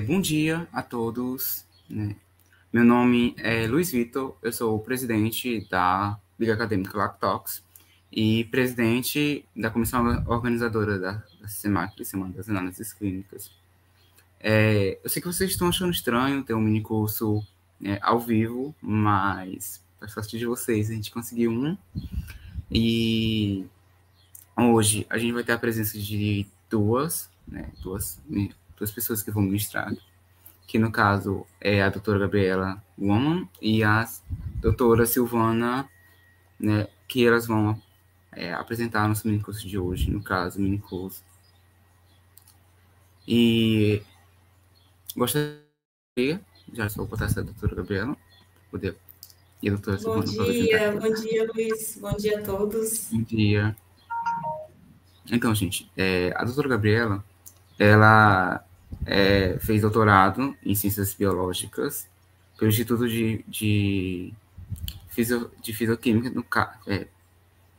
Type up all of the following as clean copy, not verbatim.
Bom dia a todos, né? Meu nome é Luiz Vitor, eu sou o presidente da Liga Acadêmica Lactox e presidente da comissão organizadora da SEMAC, Semana das Análises Clínicas. Eu sei que vocês estão achando estranho ter um mini curso ao vivo, mas para sorte de vocês, a gente conseguiu um. E hoje a gente vai ter a presença de duas pessoas que vão ministrar, que no caso é a doutora Gabriela Woman e a doutora Silvana, né, que elas vão apresentar nosso minicurso de hoje, no caso, minicurso. E gostaria, já só botar essa doutora Gabriela, poder, e a doutora Silvana para apresentar. Bom dia, Luiz, bom dia a todos. Bom dia. Então, gente, a doutora Gabriela, ela fez doutorado em Ciências Biológicas pelo Instituto de Físico-Química,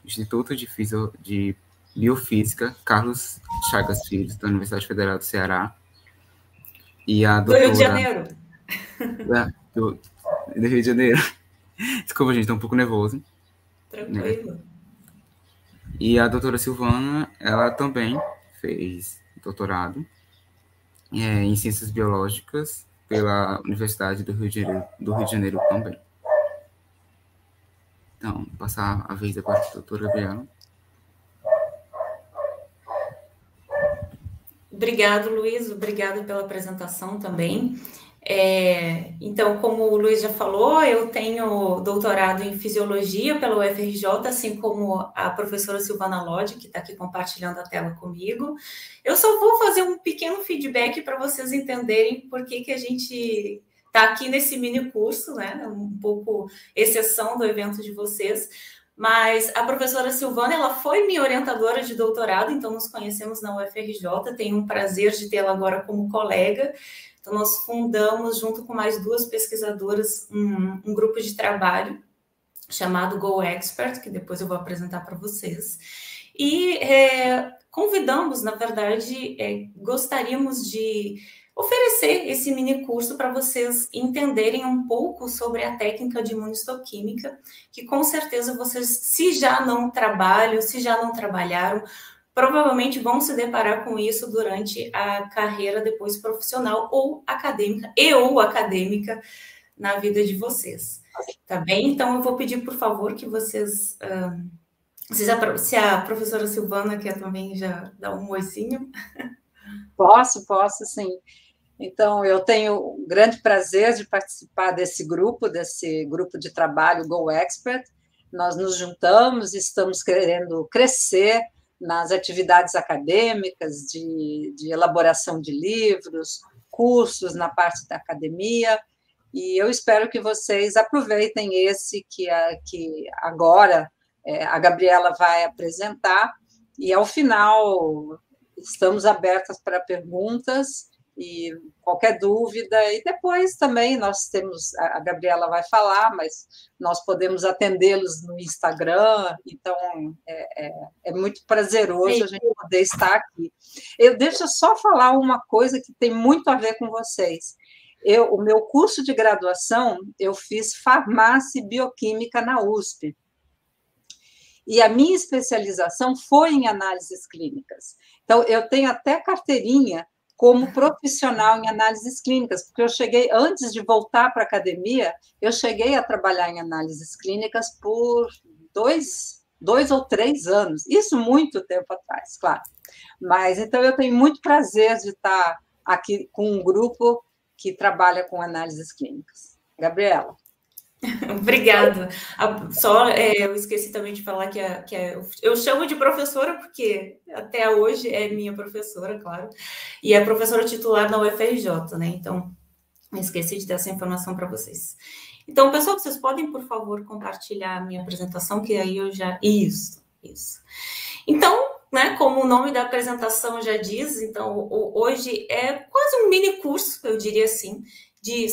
Instituto de Biofísica Carlos Chagas Filho, da Universidade Federal do Ceará. E a doutora... Do Rio de Janeiro. Do Rio de Janeiro. Desculpa, gente, estou um pouco nervoso. Tranquilo. Né? E a doutora Silvana, ela também fez doutorado em Ciências Biológicas pela Universidade do Rio de Janeiro também. Então, vou passar a vez agora para a doutora Gabriela. Obrigado, Luiz, obrigado pela apresentação também. Então, como o Luiz já falou, eu tenho doutorado em Fisiologia pela UFRJ, assim como a professora Silvana Lodge, que está aqui compartilhando a tela comigo. Eu só vou fazer um pequeno feedback para vocês entenderem por que a gente está aqui nesse mini curso, né? Um pouco exceção do evento de vocês. Mas a professora Silvana, ela foi minha orientadora de doutorado, então nos conhecemos na UFRJ, tenho um prazer de tê-la agora como colega. Então, nós fundamos, junto com mais duas pesquisadoras, um grupo de trabalho chamado Go Expert, que depois eu vou apresentar para vocês. E convidamos, na verdade, gostaríamos de oferecer esse mini curso para vocês entenderem um pouco sobre a técnica de imunistoquímica, que com certeza vocês, se já não trabalham, se já não trabalharam, provavelmente vão se deparar com isso durante a carreira depois profissional ou acadêmica na vida de vocês. Tá bem? Então, eu vou pedir, por favor, que vocês... se a professora Silvana quer também já dar um oizinho. Posso sim. Então, eu tenho o grande prazer de participar desse grupo de trabalho Go Expert. Nós nos juntamos, estamos querendo crescer nas atividades acadêmicas, de elaboração de livros, cursos na parte da academia, e eu espero que vocês aproveitem esse que agora a Gabriela vai apresentar, e ao final estamos abertas para perguntas e qualquer dúvida, e depois também nós temos, a Gabriela vai falar, mas nós podemos atendê-los no Instagram, então é muito prazeroso a gente poder estar aqui. Deixa eu só falar uma coisa que tem muito a ver com vocês. O meu curso de graduação, eu fiz farmácia e bioquímica na USP, e a minha especialização foi em análises clínicas. Então, eu tenho até carteirinha como profissional em análises clínicas, porque eu cheguei, antes de voltar para a academia, eu cheguei a trabalhar em análises clínicas por dois ou 3 anos, isso muito tempo atrás, claro. Mas, então, eu tenho muito prazer de estar aqui com um grupo que trabalha com análises clínicas. Gabriela. Obrigada. Eu esqueci também de falar que eu chamo de professora porque até hoje é minha professora, claro, e é professora titular na UFRJ, né? Então, esqueci de dar essa informação para vocês. Então, pessoal, vocês podem, por favor, compartilhar a minha apresentação, que aí eu já... Isso. Então, né, como o nome da apresentação já diz, então, hoje é quase um mini curso, eu diria assim,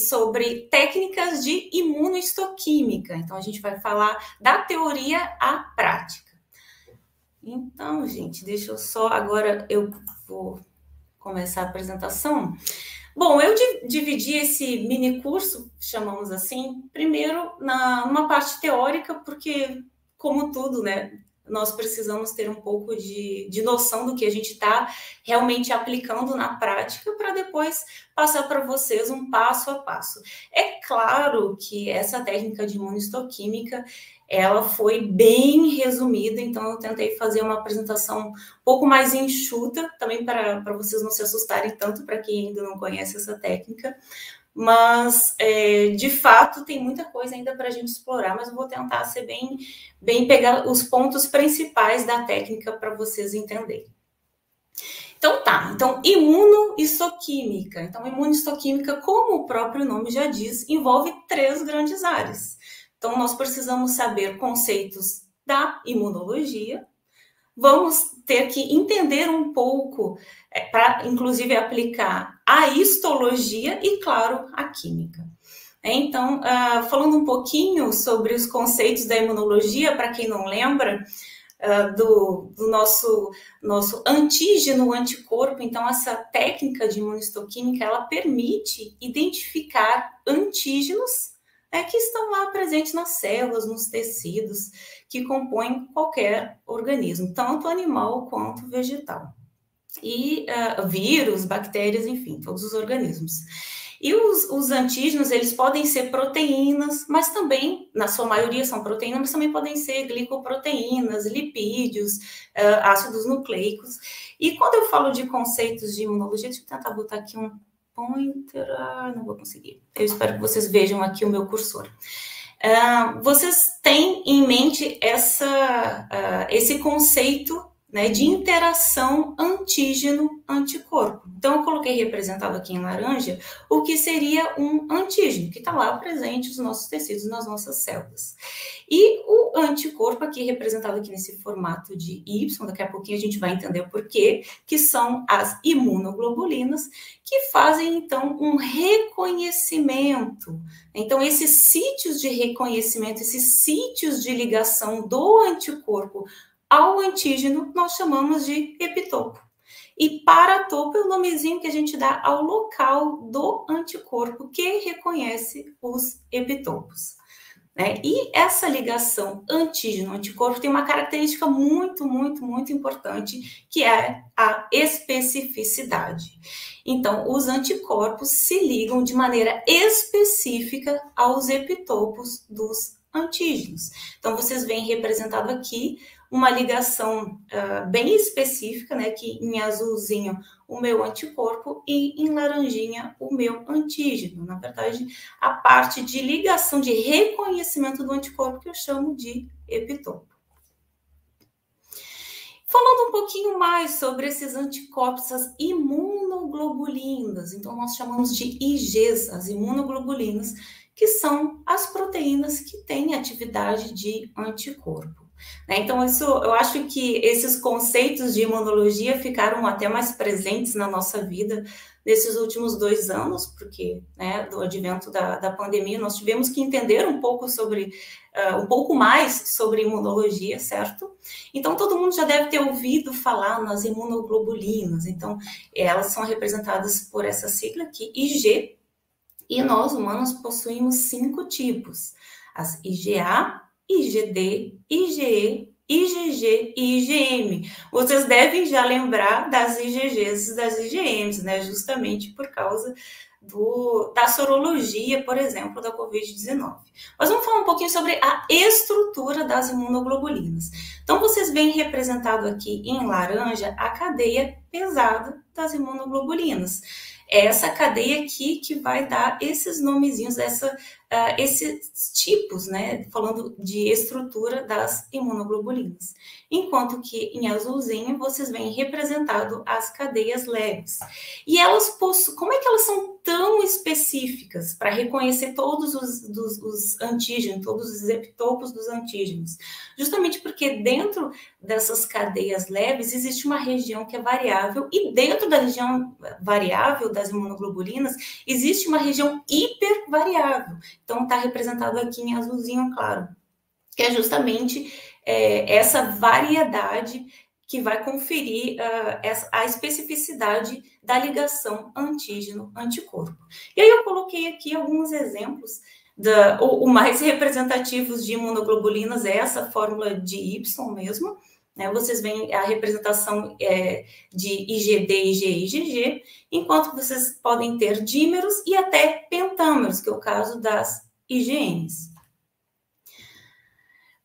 sobre técnicas de imunohistoquímica. Então, a gente vai falar da teoria à prática. Então, gente, deixa eu só... Agora eu vou começar a apresentação. Bom, eu dividi esse mini curso, chamamos assim, primeiro numa parte teórica, porque, como tudo, né, nós precisamos ter um pouco de noção do que a gente está realmente aplicando na prática, para depois passar para vocês um passo a passo. É claro que essa técnica de imunistoquímica, ela foi bem resumida, então eu tentei fazer uma apresentação um pouco mais enxuta, também para vocês não se assustarem tanto, para quem ainda não conhece essa técnica, mas, de fato, tem muita coisa ainda para a gente explorar, mas eu vou tentar ser bem pegar os pontos principais da técnica para vocês entenderem. Então, tá. Então, imunistoquímica. Então, imunistoquímica, como o próprio nome já diz, envolve 3 grandes áreas. Então, nós precisamos saber conceitos da imunologia, vamos ter que entender um pouco, para, inclusive, aplicar a histologia e, claro, a química. Então, falando um pouquinho sobre os conceitos da imunologia, para quem não lembra, do nosso antígeno, anticorpo, então essa técnica de imunistoquímica, ela permite identificar antígenos que estão lá presentes nas células, nos tecidos, que compõem qualquer organismo, tanto animal quanto vegetal. E vírus, bactérias, enfim, todos os organismos. E os antígenos, eles podem ser proteínas, mas também, na sua maioria são proteínas, mas também podem ser glicoproteínas, lipídios, ácidos nucleicos. E quando eu falo de conceitos de imunologia, deixa eu tentar botar aqui um pointer, não vou conseguir. Eu espero que vocês vejam aqui o meu cursor. Vocês têm em mente esse conceito, né, de interação antígeno-anticorpo. Então, eu coloquei representado aqui em laranja o que seria um antígeno, que está lá presente nos nossos tecidos, nas nossas células. E o anticorpo, aqui representado aqui nesse formato de Y, daqui a pouquinho a gente vai entender o porquê, que são as imunoglobulinas, que fazem, então, um reconhecimento. Então, esses sítios de reconhecimento, esses sítios de ligação do anticorpo ao antígeno, nós chamamos de epitopo. E paratopo é o nomezinho que a gente dá ao local do anticorpo que reconhece os epitopos. E essa ligação antígeno-anticorpo tem uma característica muito, muito, muito importante, que é a especificidade. Então, os anticorpos se ligam de maneira específica aos epitopos dos antígenos. Então, vocês veem representado aqui uma ligação bem específica, né, que em azulzinho o meu anticorpo e em laranjinha o meu antígeno. Na verdade, a parte de ligação, de reconhecimento do anticorpo que eu chamo de epitopo. Falando um pouquinho mais sobre esses anticorpos, as imunoglobulinas, então nós chamamos de IgGs, as imunoglobulinas, que são as proteínas que têm atividade de anticorpo. Então, eu acho que esses conceitos de imunologia ficaram até mais presentes na nossa vida nesses últimos 2 anos, porque, né, do advento da pandemia, nós tivemos que entender um pouco mais sobre imunologia, certo? Então, todo mundo já deve ter ouvido falar nas imunoglobulinas. Então, elas são representadas por essa sigla aqui, IG, e nós, humanos, possuímos 5 tipos. As IgA, IgD, IgE, IgG e IgM. Vocês devem já lembrar das IgGs e das IgMs, né? Justamente por causa da sorologia, por exemplo, da Covid-19. Mas vamos falar um pouquinho sobre a estrutura das imunoglobulinas. Então, vocês veem representado aqui em laranja a cadeia pesada das imunoglobulinas. É essa cadeia aqui que vai dar esses nomezinhos, esses tipos, né? Falando de estrutura das imunoglobulinas. Enquanto que em azulzinho vocês veem representado as cadeias leves. E elas possuem, como é que elas são tão específicas para reconhecer todos os antígenos, todos os epitopos dos antígenos? Justamente porque dentro dessas cadeias leves existe uma região que é variável, e dentro da região variável das imunoglobulinas existe uma região hipervariável. Então, está representado aqui em azulzinho claro, que é justamente essa variedade que vai conferir a especificidade da ligação antígeno-anticorpo. E aí eu coloquei aqui alguns exemplos, o mais representativos de imunoglobulinas é essa fórmula de Y mesmo, né? Vocês veem a representação de IgD, IgE e IgG, enquanto vocês podem ter dímeros e até pentâmeros, que é o caso das IgMs.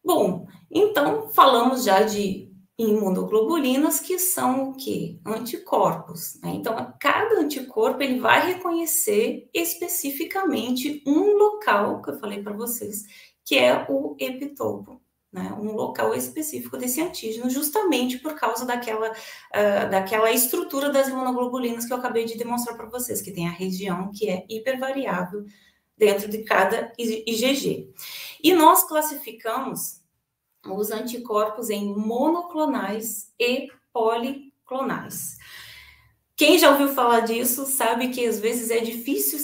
Bom, então falamos já de imunoglobulinas, que são o quê? Anticorpos, né? Então, cada anticorpo ele vai reconhecer especificamente um local, que eu falei para vocês, que é o epitopo, né? Um local específico desse antígeno, justamente por causa daquela estrutura das imunoglobulinas que eu acabei de demonstrar para vocês, que tem a região que é hipervariável dentro de cada IgG. E nós classificamos os anticorpos em monoclonais e policlonais. Quem já ouviu falar disso sabe que às vezes é difícil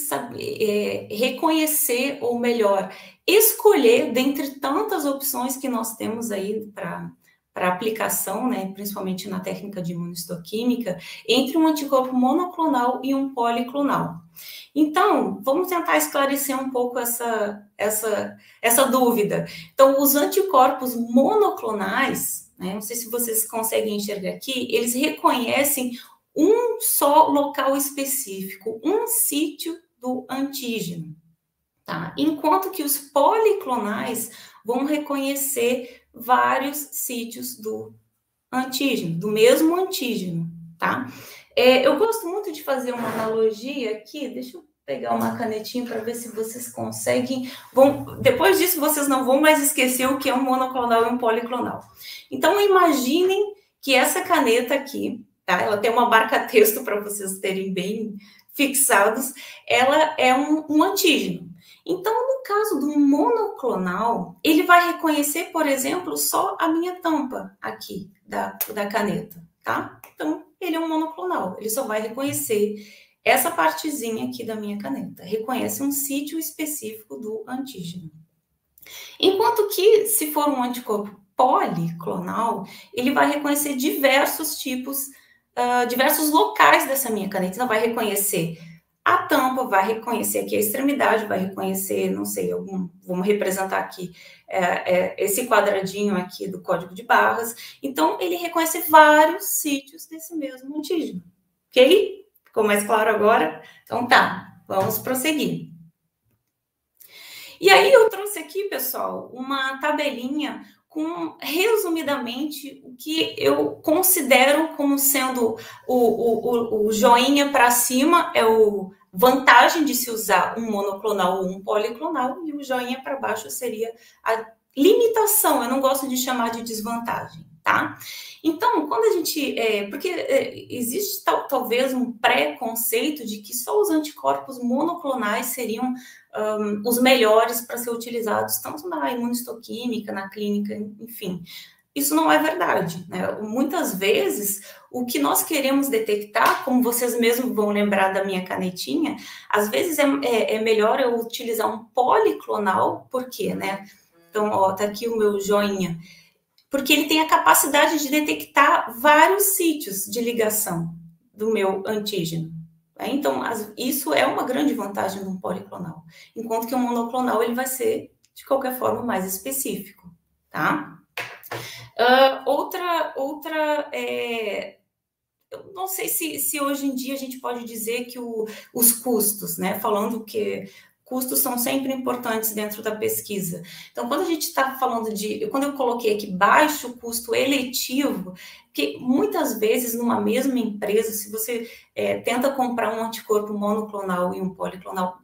reconhecer, ou melhor, escolher dentre tantas opções que nós temos aí para aplicação, né, principalmente na técnica de imunistoquímica, entre um anticorpo monoclonal e um policlonal. Então, vamos tentar esclarecer um pouco essa dúvida. Então, os anticorpos monoclonais, né, não sei se vocês conseguem enxergar aqui, eles reconhecem um só local específico, um sítio do antígeno, tá? Enquanto que os policlonais vão reconhecer vários sítios do antígeno, do mesmo antígeno, tá? Eu gosto muito de fazer uma analogia aqui, deixa eu pegar uma canetinha para ver se vocês conseguem. Depois disso, vocês não vão mais esquecer o que é um monoclonal e um policlonal. Então, imaginem que essa caneta aqui, tá? Ela tem uma marca-texto para vocês terem bem fixados, ela é um antígeno. Então, no caso do monoclonal, ele vai reconhecer, por exemplo, só a minha tampa aqui da caneta, tá? Então, ele é um monoclonal, ele só vai reconhecer essa partezinha aqui da minha caneta, reconhece um sítio específico do antígeno. Enquanto que, se for um anticorpo policlonal, ele vai reconhecer diversos tipos, diversos locais dessa minha caneta. Então, vai reconhecer a tampa, vai reconhecer aqui a extremidade, vai reconhecer, não sei, vamos representar aqui esse quadradinho aqui do código de barras. Então, ele reconhece vários sítios desse mesmo antígeno. Ok? Ficou mais claro agora? Então, tá, vamos prosseguir. E aí, eu trouxe aqui, pessoal, uma tabelinha com, resumidamente, o que eu considero como sendo o joinha para cima é o vantagem de se usar um monoclonal ou um policlonal, e o joinha para baixo seria a limitação, eu não gosto de chamar de desvantagem, tá? Então, quando a gente... porque existe talvez um pré-conceito de que só os anticorpos monoclonais seriam os melhores para ser utilizados, tanto na imunistoquímica, na clínica, enfim. Isso não é verdade, né? Muitas vezes, o que nós queremos detectar, como vocês mesmos vão lembrar da minha canetinha, às vezes é melhor eu utilizar um policlonal, por quê, né? Então, ó, tá aqui o meu joinha. Porque ele tem a capacidade de detectar vários sítios de ligação do meu antígeno. Então, isso é uma grande vantagem de um policlonal. Enquanto que o monoclonal, ele vai ser, de qualquer forma, mais específico, tá? Eu não sei se hoje em dia a gente pode dizer que os custos, né? Falando que custos são sempre importantes dentro da pesquisa. Então, quando a gente está falando quando eu coloquei aqui baixo custo eletivo, que muitas vezes numa mesma empresa, se você tenta comprar um anticorpo monoclonal e um policlonal,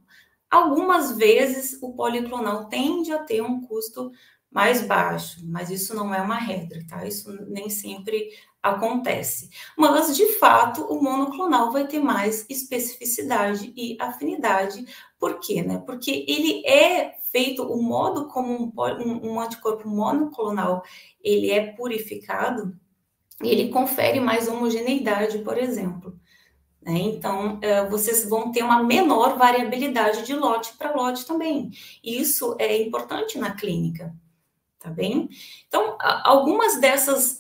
algumas vezes o policlonal tende a ter um custo mais baixo, mas isso não é uma regra, tá? Isso nem sempre acontece. Mas, de fato, o monoclonal vai ter mais especificidade e afinidade. Por quê, né? Porque ele é feito, o modo como um anticorpo monoclonal, ele é purificado, ele confere mais homogeneidade, por exemplo. Né? Então, vocês vão ter uma menor variabilidade de lote para lote também. E isso é importante na clínica. tá bem? Então, algumas dessas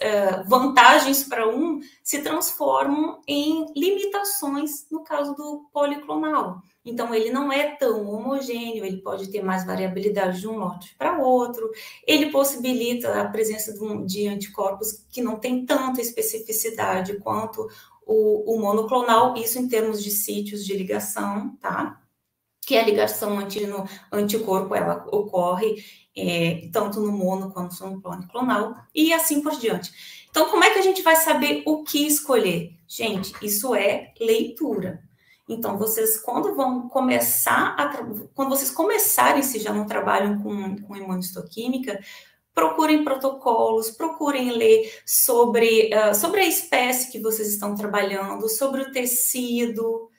vantagens para um se transformam em limitações no caso do policlonal. Então, ele não é tão homogêneo, ele pode ter mais variabilidade de um lote para outro, ele possibilita a presença de anticorpos que não tem tanta especificidade quanto o monoclonal, isso em termos de sítios de ligação, tá? Que a ligação antígeno-anticorpo, ela ocorre tanto no mono quanto no policlonal, e assim por diante. Então, como é que a gente vai saber o que escolher? Gente, isso é leitura. Então, vocês, quando vocês começarem, se já não trabalham com imunistoquímica, procurem protocolos, procurem ler sobre a espécie que vocês estão trabalhando, sobre o tecido,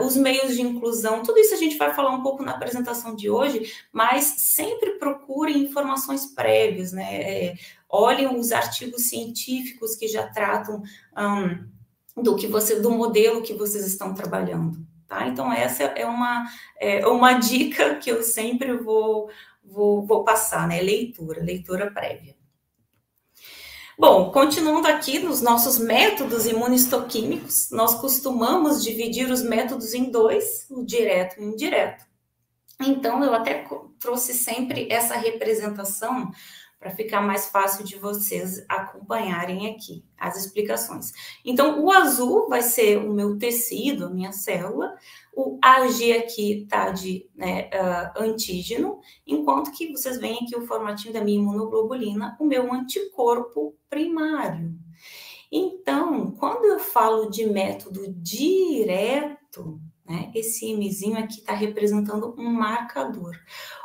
os meios de inclusão, tudo isso a gente vai falar um pouco na apresentação de hoje, mas sempre procurem informações prévias, né? Olhem os artigos científicos que já tratam do modelo que vocês estão trabalhando, tá? Então, essa é uma dica que eu sempre vou passar, né? Leitura prévia. Bom, continuando aqui nos nossos métodos imunistoquímicos, nós costumamos dividir os métodos em dois, o direto e o indireto. Então, eu até trouxe sempre essa representação para ficar mais fácil de vocês acompanharem aqui as explicações. Então, o azul vai ser o meu tecido, a minha célula, o AG aqui está de antígeno, enquanto que vocês veem aqui o formatinho da minha imunoglobulina, o meu anticorpo primário. Então, quando eu falo de método direto, né, esse Mzinho aqui está representando um marcador.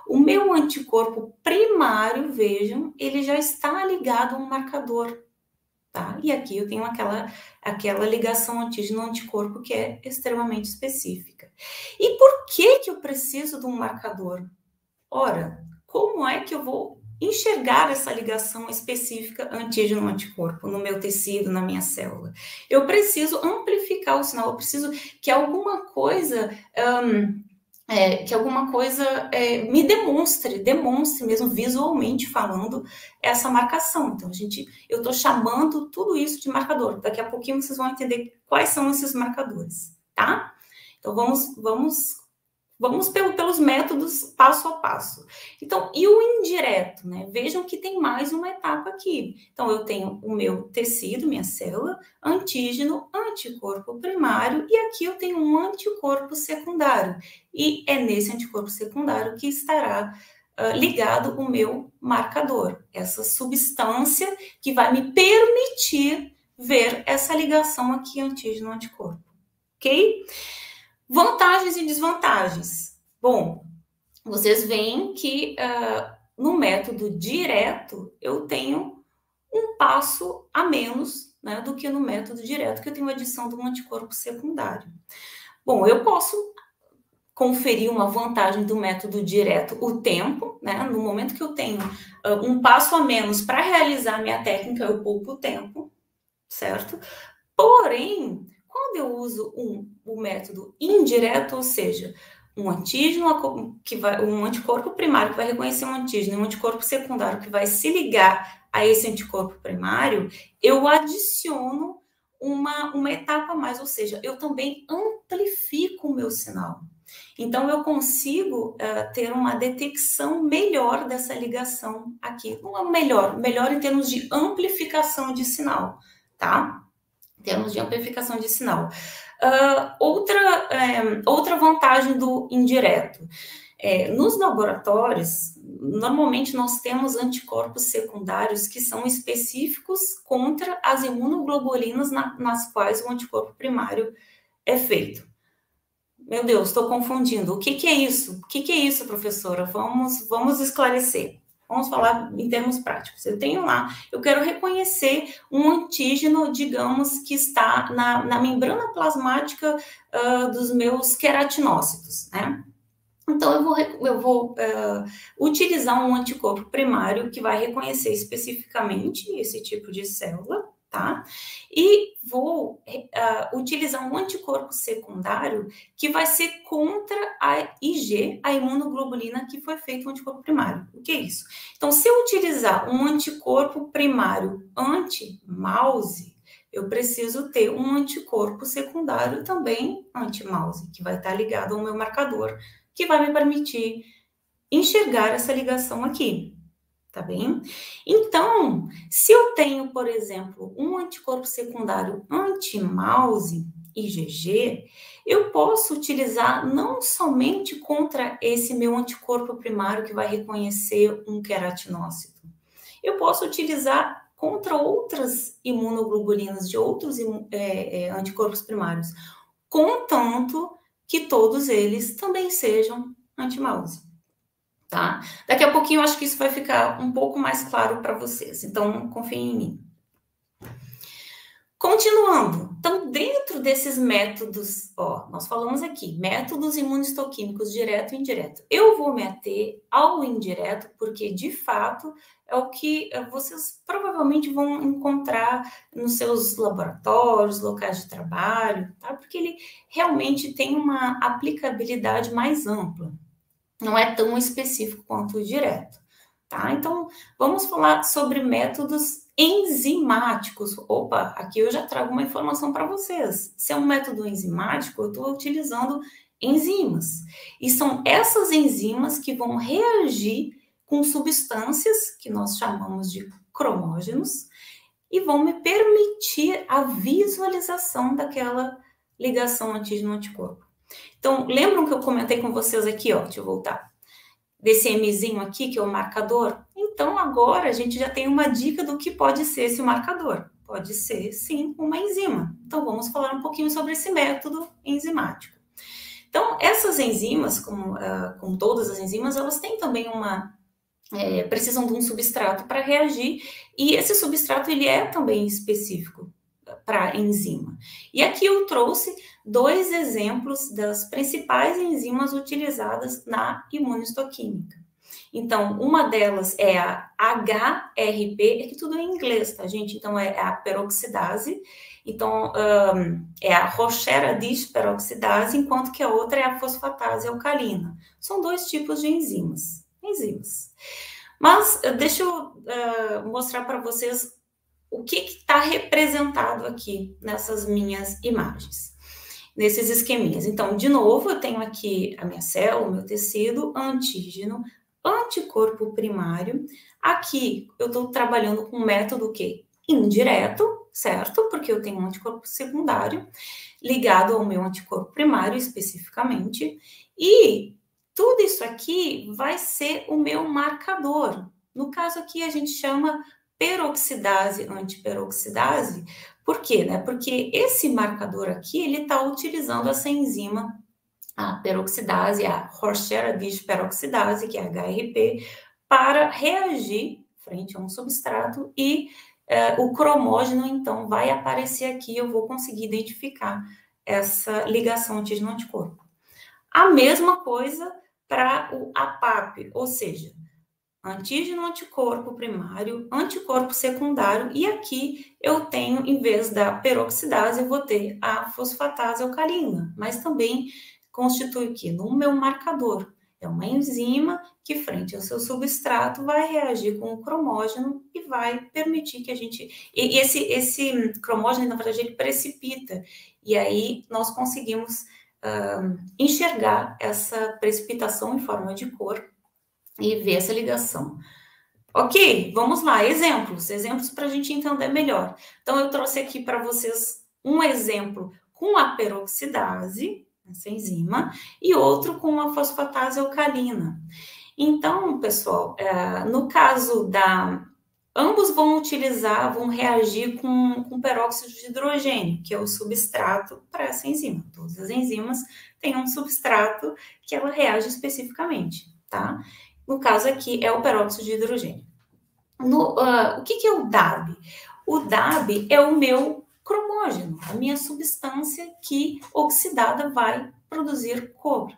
O meu anticorpo primário, vejam, ele já está ligado a um marcador, tá? E aqui eu tenho aquela ligação antígeno-anticorpo que é extremamente específica. E por que eu preciso de um marcador? Ora, como é que eu vou enxergar essa ligação específica antígeno-anticorpo no meu tecido, na minha célula? Eu preciso amplificar o sinal, eu preciso que alguma coisa me demonstre mesmo visualmente falando essa marcação. Então, eu estou chamando tudo isso de marcador. Daqui a pouquinho vocês vão entender quais são esses marcadores, tá? Então, vamos pelos métodos passo a passo. Então, e o indireto, né? Vejam que tem mais uma etapa aqui. Então, eu tenho o meu tecido, minha célula, antígeno, anticorpo primário, e aqui eu tenho um anticorpo secundário. E é nesse anticorpo secundário que estará ligado o meu marcador, essa substância que vai me permitir ver essa ligação aqui antígeno-anticorpo, ok? Vantagens e desvantagens. Bom, vocês veem que no método direto eu tenho um passo a menos, né, do que no método direto, que eu tenho a adição de um anticorpo secundário. Bom, eu posso conferir uma vantagem do método direto, o tempo, né? No momento que eu tenho um passo a menos para realizar a minha técnica, eu poupo o tempo, certo? Porém, quando eu uso o método indireto, ou seja, um anticorpo primário que vai reconhecer um antígeno e um anticorpo secundário que vai se ligar a esse anticorpo primário, eu adiciono uma etapa a mais, ou seja, eu também amplifico o meu sinal. Então, eu consigo ter uma detecção melhor dessa ligação aqui. Não melhor em termos de amplificação de sinal, tá? Em termos de amplificação de sinal. Outra vantagem do indireto. Nos laboratórios, normalmente nós temos anticorpos secundários que são específicos contra as imunoglobulinas nas quais o anticorpo primário é feito. Meu Deus, estou confundindo. O que é isso? O que é isso, professora? Vamos esclarecer. Vamos falar em termos práticos. Eu quero reconhecer um antígeno, digamos, que está na membrana plasmática dos meus queratinócitos, né? Então, eu vou utilizar um anticorpo primário que vai reconhecer especificamente esse tipo de célula, tá? E vou utilizar um anticorpo secundário que vai ser contra a IG, a imunoglobulina que foi feito um anticorpo primário. O que é isso? Então, se eu utilizar um anticorpo primário anti-mouse, eu preciso ter um anticorpo secundário também anti-mouse, que vai estar ligado ao meu marcador, que vai me permitir enxergar essa ligação aqui. Tá bem? Então, se eu tenho, por exemplo, um anticorpo secundário anti-mouse, IgG, eu posso utilizar não somente contra esse meu anticorpo primário que vai reconhecer um queratinócito. Eu posso utilizar contra outras imunoglobulinas de outros anticorpos primários, contanto que todos eles também sejam anti-mouse. Tá? Daqui a pouquinho eu acho que isso vai ficar um pouco mais claro para vocês, então confiem em mim. Continuando, então dentro desses métodos, nós falamos aqui, métodos imunistoquímicos direto e indireto. Eu vou me ater ao indireto porque de fato é o que vocês provavelmente vão encontrar nos seus laboratórios, locais de trabalho, tá? Porque ele realmente tem uma aplicabilidade mais ampla. Não é tão específico quanto o direto, tá? Então, vamos falar sobre métodos enzimáticos. Opa, aqui eu já trago uma informação para vocês. Se é um método enzimático, eu estou utilizando enzimas. E são essas enzimas que vão reagir com substâncias que nós chamamos de cromógenos e vão me permitir a visualização daquela ligação antígeno-anticorpo. Então, lembram que eu comentei com vocês aqui, deixa eu voltar, desse Mzinho aqui, que é o marcador? Então, agora a gente já tem uma dica do que pode ser esse marcador. Pode ser, sim, uma enzima. Então, vamos falar um pouquinho sobre esse método enzimático. Então, essas enzimas, como todas as enzimas, elas têm também precisam de um substrato para reagir, e esse substrato, ele é também específico para enzima. E aqui eu trouxe 2 exemplos das principais enzimas utilizadas na imunistoquímica. Então, uma delas é a HRP, é que tudo é em inglês, tá, gente? Então, é a peroxidase. Então, é a Rocheradich peroxidase, enquanto que a outra é a fosfatase alcalina. São 2 tipos de enzimas. Mas, deixa eu mostrar para vocês o que está representado aqui nessas minhas imagens, nesses esqueminhas. Então, de novo, eu tenho aqui a minha célula, o meu tecido, antígeno, anticorpo primário. Aqui, eu estou trabalhando com um método indireto, certo? Porque eu tenho um anticorpo secundário ligado ao meu anticorpo primário, especificamente. E tudo isso aqui vai ser o meu marcador. No caso aqui, a gente chama peroxidase, antiperoxidase. Por quê? Porque esse marcador aqui, ele está utilizando essa enzima, a peroxidase, a Rocheradich peroxidase, que é a HRP, para reagir frente a um substrato e o cromógeno, então, vai aparecer aqui, eu vou conseguir identificar essa ligação antígeno-anticorpo. A mesma coisa para o APAP, ou seja, antígeno-anticorpo primário, anticorpo secundário, e aqui eu tenho, em vez da peroxidase, eu vou ter a fosfatase alcalina, mas também constitui aqui no meu marcador. É uma enzima que, frente ao seu substrato, vai reagir com o cromógeno e vai permitir que a gente... E esse cromógeno, na verdade, ele precipita, e aí nós conseguimos enxergar essa precipitação em forma de cor e ver essa ligação. Ok, vamos lá, exemplos para a gente entender melhor. Então, eu trouxe aqui para vocês um exemplo com a peroxidase, essa enzima, e outro com a fosfatase alcalina. Então, pessoal, no caso ambos vão reagir com peróxido de hidrogênio, que é o substrato para essa enzima. Todas as enzimas têm um substrato que ela reage especificamente, tá? No caso aqui, é o peróxido de hidrogênio. O que é o DAB? O DAB é o meu cromógeno, a minha substância que, oxidada, vai produzir cor,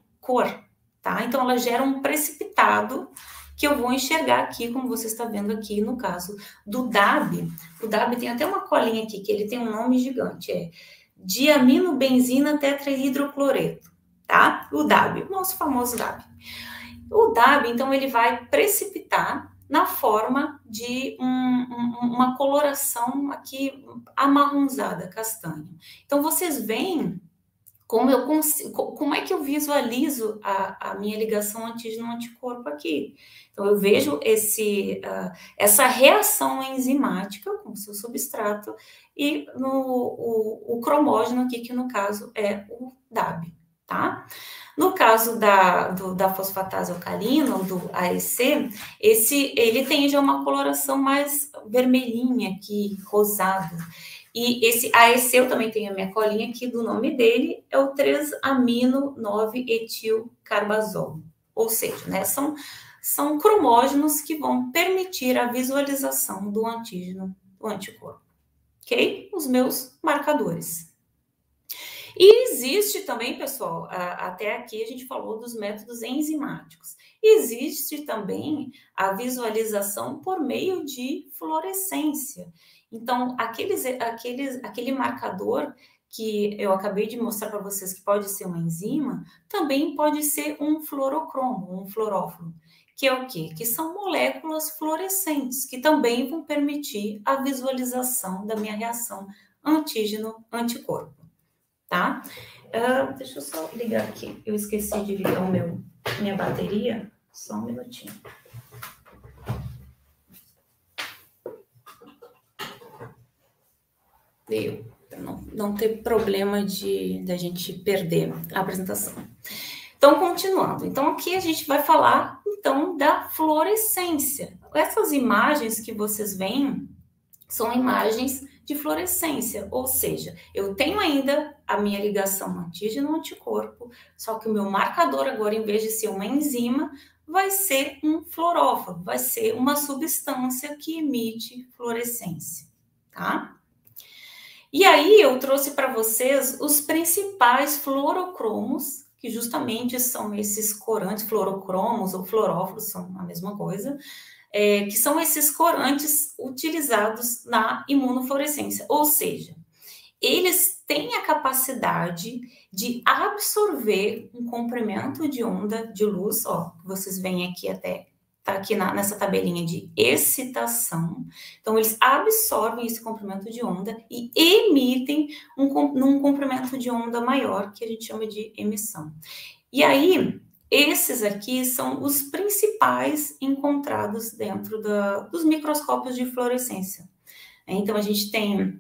tá? Então, ela gera um precipitado que eu vou enxergar aqui, como você está vendo aqui no caso do DAB. O DAB tem até uma colinha aqui, que ele tem um nome gigante, é diaminobenzina tetrahidrocloreto, tá? O DAB, o nosso famoso DAB. O DAB, então, ele vai precipitar na forma de uma coloração aqui amarronzada, castanha. Então, vocês veem como é que eu visualizo a minha ligação antígeno-anticorpo aqui. Então, eu vejo essa reação enzimática com o seu substrato e o cromógeno aqui, que no caso é o DAB, tá? No caso da fosfatase alcalina, ou do AEC, ele tem já uma coloração mais vermelhinha aqui, rosada. E esse AEC, eu também tenho a minha colinha aqui do nome dele, é o 3-amino-9-etilcarbazol. Ou seja, né, são cromógenos que vão permitir a visualização do antígeno, do anticorpo. Ok? Os meus marcadores. E existe também, pessoal, até aqui a gente falou dos métodos enzimáticos. Existe também a visualização por meio de fluorescência. Então, aquele marcador que eu acabei de mostrar para vocês que pode ser uma enzima, também pode ser um fluorocromo, um fluorófilo, que é o quê? Que são moléculas fluorescentes, que também vão permitir a visualização da minha reação antígeno-anticorpo. Tá? Deixa eu só ligar aqui. Eu esqueci de ligar minha bateria. Só um minutinho. Deu. Não ter problema da gente perder a apresentação. Então, continuando. Então, aqui a gente vai falar, então, da fluorescência. Essas imagens que vocês veem são imagens de fluorescência, ou seja, eu tenho ainda a minha ligação antígeno-anticorpo, só que o meu marcador agora, em vez de ser uma enzima, vai ser um fluorófilo, vai ser uma substância que emite fluorescência, tá? E aí eu trouxe para vocês os principais fluorocromos, que justamente são esses corantes, fluorocromos ou fluorófilos, são a mesma coisa, que são esses corantes utilizados na imunofluorescência, ou seja, eles têm a capacidade de absorver um comprimento de onda de luz, ó, vocês veem aqui até, tá aqui nessa tabelinha de excitação, então eles absorvem esse comprimento de onda e emitem num comprimento de onda maior, que a gente chama de emissão. E aí, esses aqui são os principais encontrados dentro dos microscópios de fluorescência. Então, a gente tem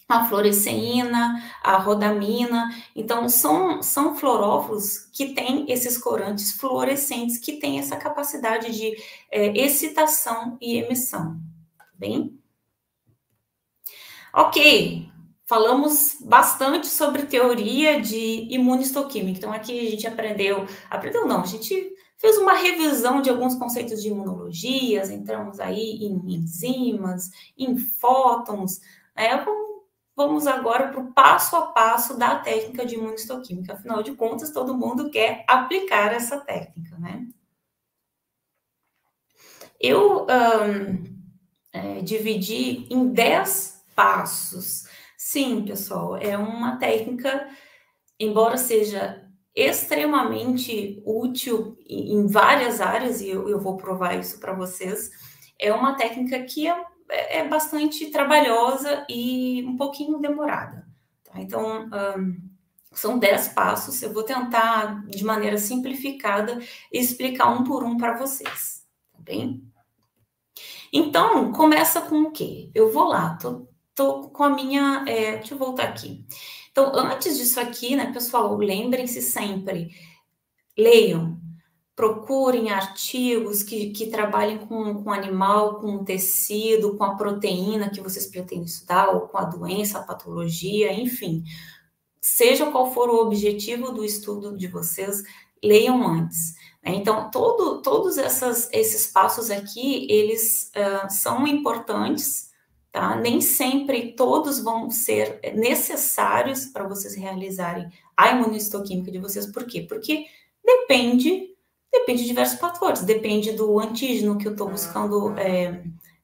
a fluoresceína, a rodamina. Então, são fluorófilos que têm esses corantes fluorescentes, que têm essa capacidade de excitação e emissão. Bem? Ok. Falamos bastante sobre teoria de imunistoquímica. Então, aqui a gente a gente fez uma revisão de alguns conceitos de imunologias, entramos aí em enzimas, em fótons, né? Vamos agora para o passo a passo da técnica de imunistoquímica. Afinal de contas, todo mundo quer aplicar essa técnica, né? Eu dividi em 10 passos. Sim, pessoal, é uma técnica, embora seja extremamente útil em várias áreas, e eu vou provar isso para vocês, é uma técnica que é bastante trabalhosa e um pouquinho demorada. Tá? Então, são 10 passos, eu vou tentar, de maneira simplificada, explicar um por um para vocês, tá bem? Então, começa com o quê? Eu vou lá, tô com a minha... deixa eu voltar aqui. Então, antes disso aqui, né, pessoal, lembrem-se sempre, leiam, procurem artigos que trabalhem com animal, com o tecido, com a proteína que vocês pretendem estudar, ou com a doença, a patologia, enfim. Seja qual for o objetivo do estudo de vocês, leiam antes. Então, todos esses passos aqui, eles são importantes, tá? Nem sempre todos vão ser necessários para vocês realizarem a imunistoquímica de vocês. Por quê? Porque depende Depende de diversos fatores, depende do antígeno que eu estou buscando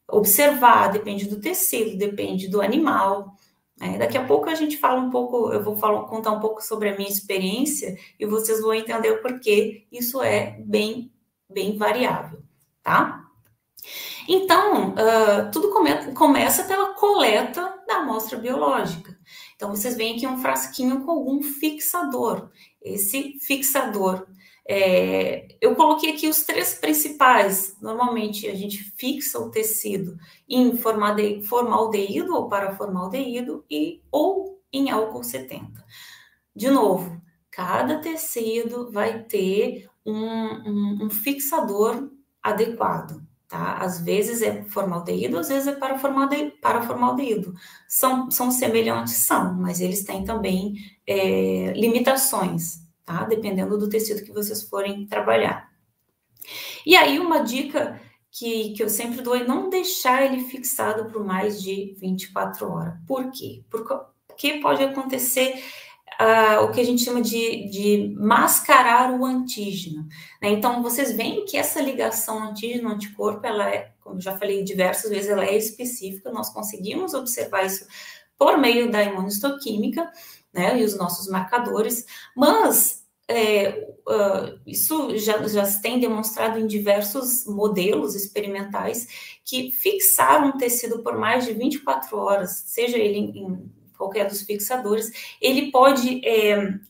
observar, depende do tecido, depende do animal. Daqui a pouco a gente fala um pouco, eu vou contar um pouco sobre a minha experiência e vocês vão entender o porquê isso é bem variável, tá? Então, tudo começa pela coleta da amostra biológica. Então, vocês veem aqui um frasquinho com algum fixador. Esse fixador, eu coloquei aqui os 3 principais. Normalmente, a gente fixa o tecido em formaldeído ou paraformaldeído ou em álcool 70. De novo, cada tecido vai ter um fixador adequado. Tá? Às vezes é formaldeído, às vezes é paraformaldeído. São semelhantes, são, mas eles têm também limitações, tá? Dependendo do tecido que vocês forem trabalhar. E aí, uma dica que eu sempre dou é não deixar ele fixado por mais de 24 horas. Por quê? Porque pode acontecer o que a gente chama de mascarar o antígeno. Né? Então, vocês veem que essa ligação antígeno-anticorpo, ela é, como eu já falei diversas vezes, ela é específica, nós conseguimos observar isso por meio da imunistoquímica, né, e os nossos marcadores, mas isso já se tem demonstrado em diversos modelos experimentais que fixar um tecido por mais de 24 horas, seja ele em qualquer dos fixadores, ele pode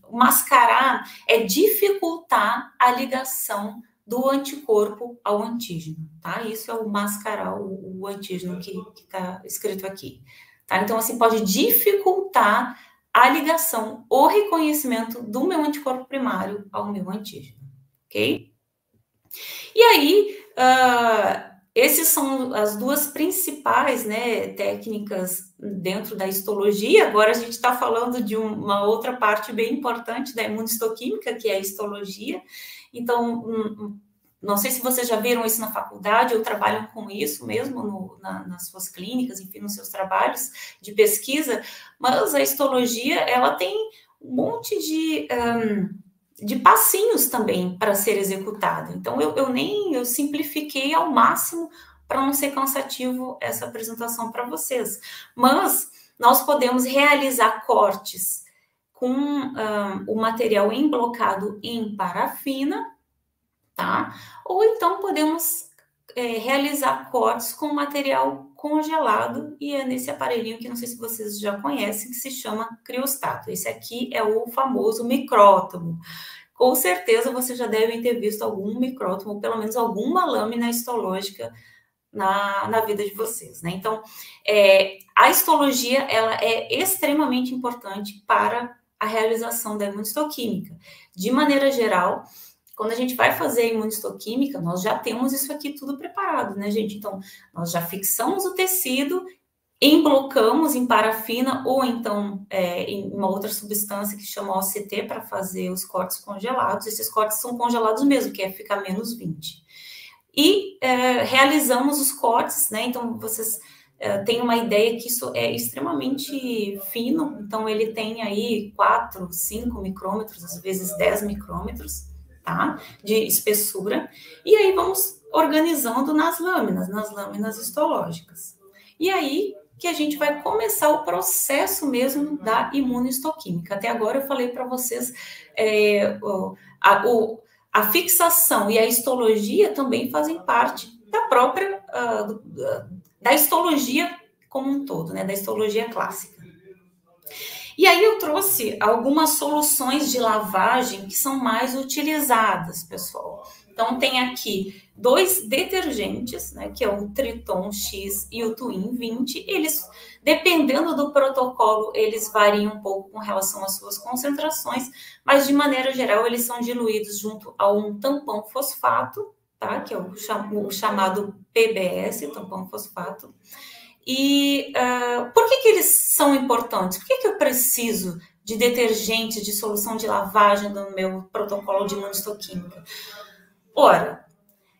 mascarar, dificultar a ligação do anticorpo ao antígeno, tá? Isso é o mascarar o antígeno que está escrito aqui, tá? Então, assim, pode dificultar a ligação, o reconhecimento do meu anticorpo primário ao meu antígeno, ok? E aí, essas são as 2 principais, né, técnicas dentro da histologia. Agora a gente está falando de uma outra parte bem importante da imunistoquímica, que é a histologia. Então, não sei se vocês já viram isso na faculdade ou trabalham com isso mesmo nas suas clínicas, enfim, nos seus trabalhos de pesquisa, mas a histologia, ela tem um monte de passinhos também para ser executada. Então, eu simplifiquei ao máximo para não ser cansativo essa apresentação para vocês. Mas nós podemos realizar cortes com o material emblocado em parafina, tá? Ou então podemos realizar cortes com material congelado, e é nesse aparelhinho que não sei se vocês já conhecem, que se chama criostato. Esse aqui é o famoso micrótomo. Com certeza vocês já devem ter visto algum micrótomo, ou pelo menos alguma lâmina histológica na vida de vocês, né? Então, a histologia, ela é extremamente importante para a realização da imunistoquímica. De maneira geral, quando a gente vai fazer a imunistoquímica, nós já temos isso aqui tudo preparado, né, gente? Então, nós já fixamos o tecido, emblocamos em parafina ou então em uma outra substância que chama OCT para fazer os cortes congelados. Esses cortes são congelados mesmo, que é ficar menos 20. E realizamos os cortes, né? Então, vocês têm uma ideia que isso é extremamente fino. Então, ele tem aí 4, 5 micrômetros, às vezes 10 micrômetros, tá? De espessura. E aí, vamos organizando nas lâminas histológicas. E aí que a gente vai começar o processo mesmo da imunistoquímica. Até agora eu falei para vocês a fixação e a histologia também fazem parte da própria da histologia como um todo, né? Da histologia clássica. E aí eu trouxe algumas soluções de lavagem que são mais utilizadas, pessoal. Então, tem aqui 2 detergentes, né, que é o Triton X e o Twin 20. Eles, dependendo do protocolo, eles variam um pouco com relação às suas concentrações, mas, de maneira geral, eles são diluídos junto a um tampão fosfato, tá, que é o chamado PBS, tampão fosfato. E por que eles são importantes? Por que eu preciso de detergente, de solução de lavagem no meu protocolo de imunistoquímica? Ora,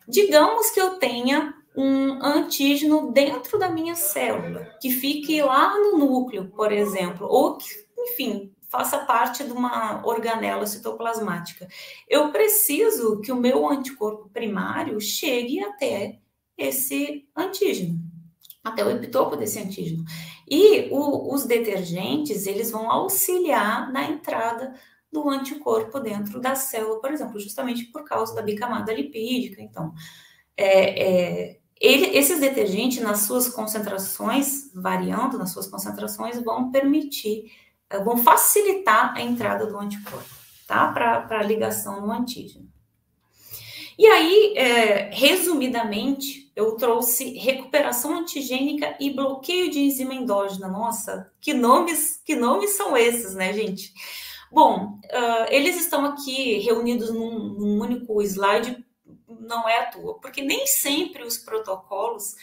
digamos que eu tenha um antígeno dentro da minha célula, que fique lá no núcleo, por exemplo, ou que, enfim, faça parte de uma organela citoplasmática. Eu preciso que o meu anticorpo primário chegue até esse antígeno, até o epitopo desse antígeno. E os detergentes, eles vão auxiliar na entrada do anticorpo dentro da célula, por exemplo, justamente por causa da bicamada lipídica. Então, esses detergentes, nas suas concentrações, variando nas suas concentrações, vão facilitar a entrada do anticorpo, tá? Para a ligação no antígeno. E aí, resumidamente, eu trouxe recuperação antigênica e bloqueio de enzima endógena. Nossa, que nomes são esses, né, gente? Bom, eles estão aqui reunidos num único slide, não é à toa, porque nem sempre os protocolos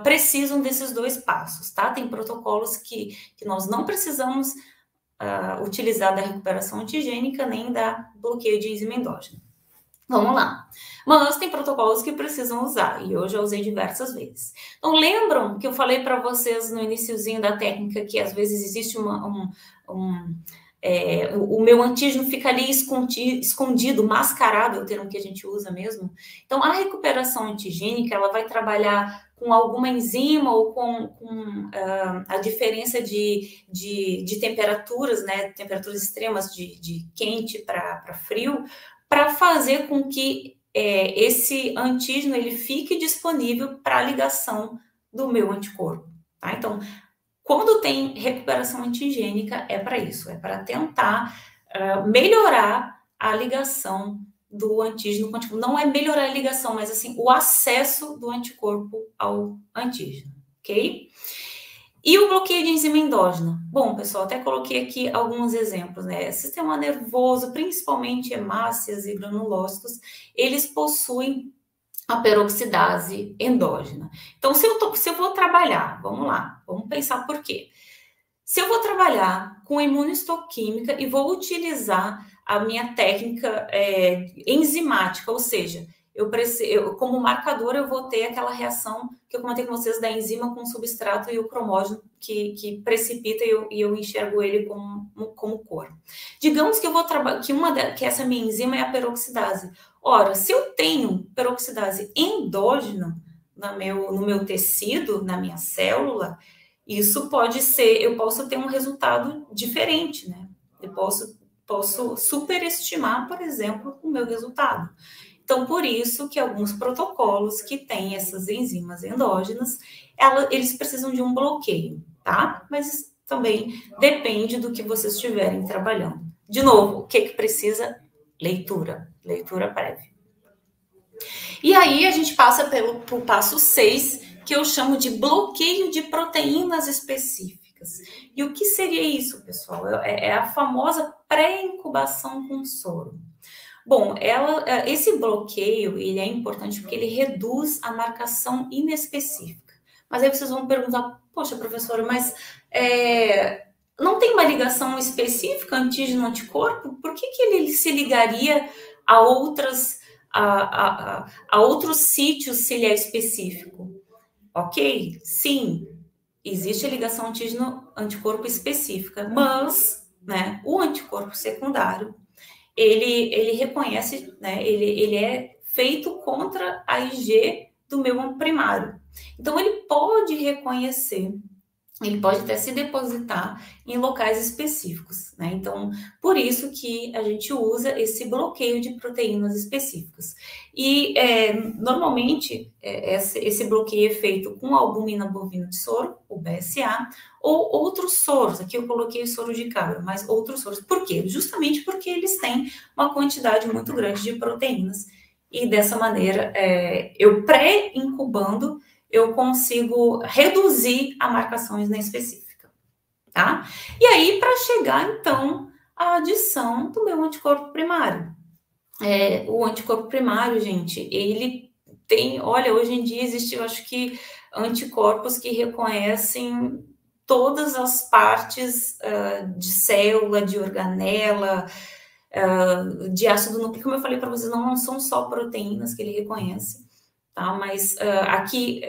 precisam desses dois passos, tá? Tem protocolos que nós não precisamos utilizar da recuperação antigênica nem da bloqueio de enzima endógena. Vamos lá. Mas tem protocolos que precisam usar, e eu já usei diversas vezes. Então, lembram que eu falei para vocês no iniciozinho da técnica que às vezes existe o meu antígeno fica ali escondido, mascarado, é o termo que a gente usa mesmo. Então, a recuperação antigênica, ela vai trabalhar com alguma enzima ou com a diferença de temperaturas, né? Temperaturas extremas de quente para frio, para fazer com que esse antígeno ele fique disponível para a ligação do meu anticorpo, tá? Então, quando tem recuperação antigênica, é para isso, é para tentar melhorar a ligação do antígeno com o anticorpo. Não é melhorar a ligação, mas assim, o acesso do anticorpo ao antígeno, ok? E o bloqueio de enzima endógena? Bom, pessoal, até coloquei aqui alguns exemplos, né? Sistema nervoso, principalmente hemácias e granulócitos, eles possuem a peroxidase endógena. Então, se eu vou trabalhar, vamos lá, vamos pensar por quê. Se eu vou trabalhar com imunistoquímica e vou utilizar a minha técnica enzimática, ou seja, como marcador eu vou ter aquela reação que eu comentei com vocês da enzima com o substrato e o cromógeno que precipita e eu enxergo ele como cor. Digamos que eu vou trabalhar que essa minha enzima é a peroxidase. Ora, se eu tenho peroxidase endógena no meu tecido, na minha célula, isso pode ser, eu posso ter um resultado diferente, né? Eu posso superestimar, por exemplo, o meu resultado. Então, por isso que alguns protocolos que têm essas enzimas endógenas, eles precisam de um bloqueio, tá? Mas também depende do que vocês estiverem trabalhando. De novo, o que precisa? Leitura prévia. E aí a gente passa pelo passo 6, que eu chamo de bloqueio de proteínas específicas. E o que seria isso, pessoal? É a famosa pré-incubação com soro. Bom, esse bloqueio ele é importante porque ele reduz a marcação inespecífica. Mas aí vocês vão perguntar, poxa, professora, mas não tem uma ligação específica antígeno-anticorpo? Por que ele se ligaria a outros sítios se ele é específico? Ok? Sim, existe a ligação antígeno-anticorpo específica, mas, né, o anticorpo secundário ele reconhece, né, ele é feito contra a IgG do meu primário. Então, ele pode reconhecer, ele pode até se depositar em locais específicos, né? Então, por isso que a gente usa esse bloqueio de proteínas específicas. E, normalmente, esse bloqueio é feito com albumina bovina de soro, o BSA, ou outros soros. Aqui eu coloquei soro de cabra, mas outros soros. Por quê? Justamente porque eles têm uma quantidade muito grande de proteínas. E, dessa maneira, eu pré-incubando, eu consigo reduzir a marcação específica, tá? E aí, para chegar, então, à adição do meu anticorpo primário. O anticorpo primário, gente, ele tem... Olha, hoje em dia existe, eu acho que, anticorpos que reconhecem todas as partes de célula, de organela, de ácido núcleico. Como eu falei para vocês, não são só proteínas que ele reconhece, tá? Mas aqui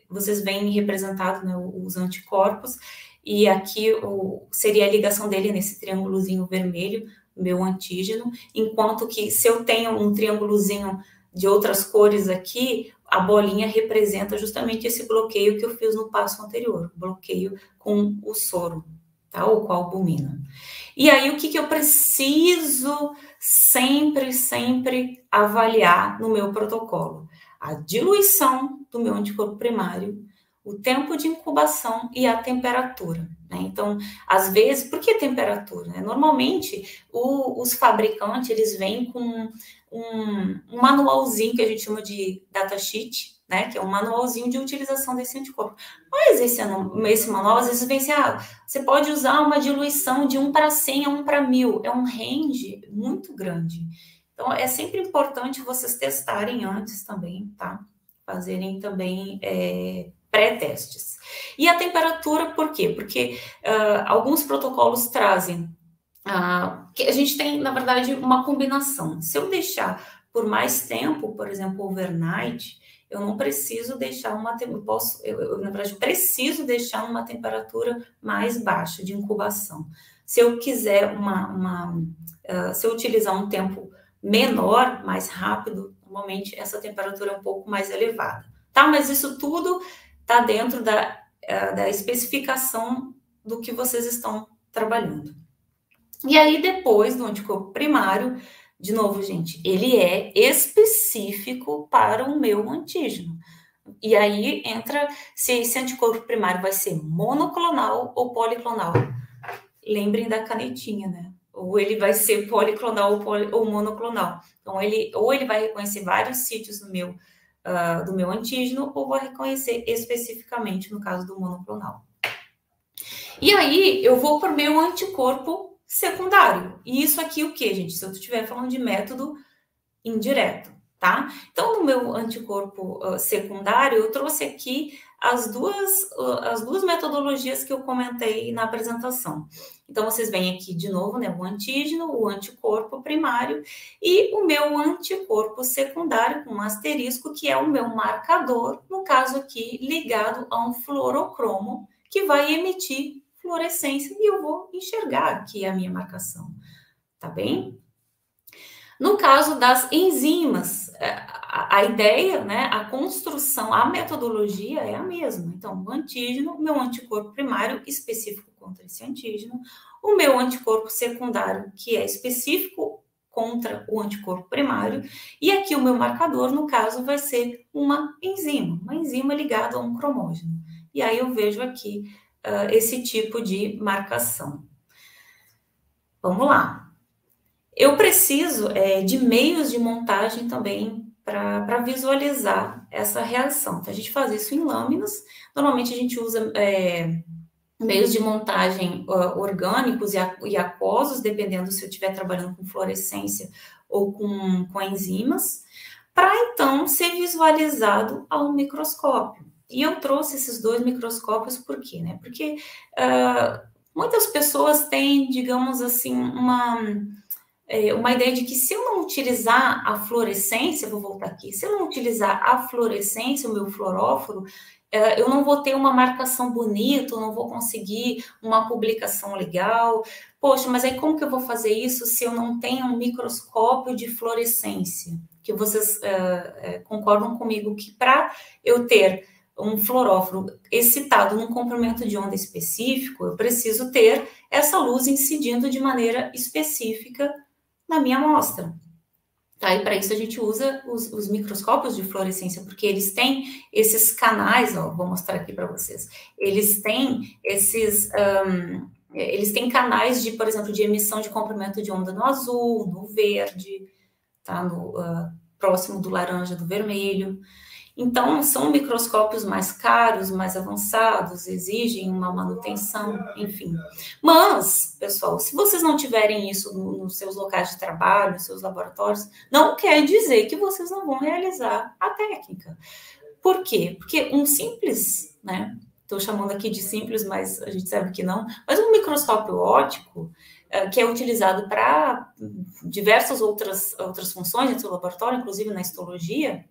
vocês veem representados, né, os anticorpos, e aqui seria a ligação dele nesse triângulozinho vermelho, meu antígeno, enquanto que se eu tenho um triângulozinho de outras cores aqui, a bolinha representa justamente esse bloqueio que eu fiz no passo anterior, bloqueio com o soro, tá? Ou com a albumina. E aí, o que eu preciso sempre avaliar no meu protocolo? A diluição do meu anticorpo primário, o tempo de incubação e a temperatura, né? Então, às vezes, por que temperatura? Né? Normalmente, os fabricantes, eles vêm com um manualzinho que a gente chama de datasheet, né? Que é um manualzinho de utilização desse anticorpo. Mas esse manual, às vezes, vem assim, você pode usar uma diluição de 1/100 a 1/1000. É um range muito grande. Então, é sempre importante vocês testarem antes também, tá? Fazerem também pré-testes. E a temperatura, por quê? Porque alguns protocolos trazem que a gente tem, na verdade, uma combinação. Se eu deixar por mais tempo, por exemplo, overnight, eu não preciso deixar eu, na verdade, preciso deixar uma temperatura mais baixa de incubação. Se eu quiser se eu utilizar um tempo menor, mais rápido, normalmente essa temperatura é um pouco mais elevada, tá? Mas isso tudo tá dentro da especificação do que vocês estão trabalhando. E aí, depois do anticorpo primário, de novo, gente, ele é específico para o meu antígeno. E aí entra se esse anticorpo primário vai ser monoclonal ou policlonal. Lembrem da canetinha, né? Ou ele vai ser policlonal ou monoclonal. Então, ou ele vai reconhecer vários sítios do meu antígeno, ou vai reconhecer especificamente no caso do monoclonal. E aí, eu vou para o meu anticorpo secundário. E isso aqui o que, gente? Se eu estiver falando de método indireto, tá? Então, no meu anticorpo secundário, eu trouxe aqui as duas metodologias que eu comentei na apresentação. Então, vocês veem aqui de novo, né? O antígeno, o anticorpo primário e o meu anticorpo secundário, com um asterisco, que é o meu marcador, no caso aqui, ligado a um fluorocromo, que vai emitir fluorescência e eu vou enxergar aqui a minha marcação, tá bem? No caso das enzimas, a ideia, né, a construção, a metodologia é a mesma. Então, o antígeno, o meu anticorpo primário específico contra esse antígeno, o meu anticorpo secundário, que é específico contra o anticorpo primário, e aqui o meu marcador, no caso, vai ser uma enzima ligada a um cromógeno. E aí eu vejo aqui esse tipo de marcação. Vamos lá. Eu preciso de meios de montagem também para visualizar essa reação. Então, a gente faz isso em lâminas. Normalmente, a gente usa meios de montagem orgânicos e aquosos, dependendo se eu estiver trabalhando com fluorescência ou com enzimas, para, então, ser visualizado ao microscópio. E eu trouxe esses dois microscópios por quê? Né? Porque muitas pessoas têm, digamos assim, uma ideia de que se eu não utilizar a fluorescência, vou voltar aqui, se eu não utilizar a fluorescência, o meu fluoróforo, eu não vou ter uma marcação bonita, eu não vou conseguir uma publicação legal. Poxa, mas aí como que eu vou fazer isso se eu não tenho um microscópio de fluorescência? Que vocês concordam comigo que para eu ter um fluoróforo excitado num comprimento de onda específico, eu preciso ter essa luz incidindo de maneira específica na minha amostra. Tá? E para isso a gente usa os microscópios de fluorescência, porque eles têm esses canais, ó, vou mostrar aqui para vocês, eles têm eles têm canais de, por exemplo, de emissão de comprimento de onda no azul, no verde, tá? Próximo do laranja, do vermelho. Então, são microscópios mais caros, mais avançados, exigem uma manutenção, enfim. Mas, pessoal, se vocês não tiverem isso nos seus locais de trabalho, nos seus laboratórios, não quer dizer que vocês não vão realizar a técnica. Por quê? Porque um simples, né? Estou chamando aqui de simples, mas a gente sabe que não. Mas um microscópio óptico, que é utilizado para diversas outras funções no seu laboratório, inclusive na histologia,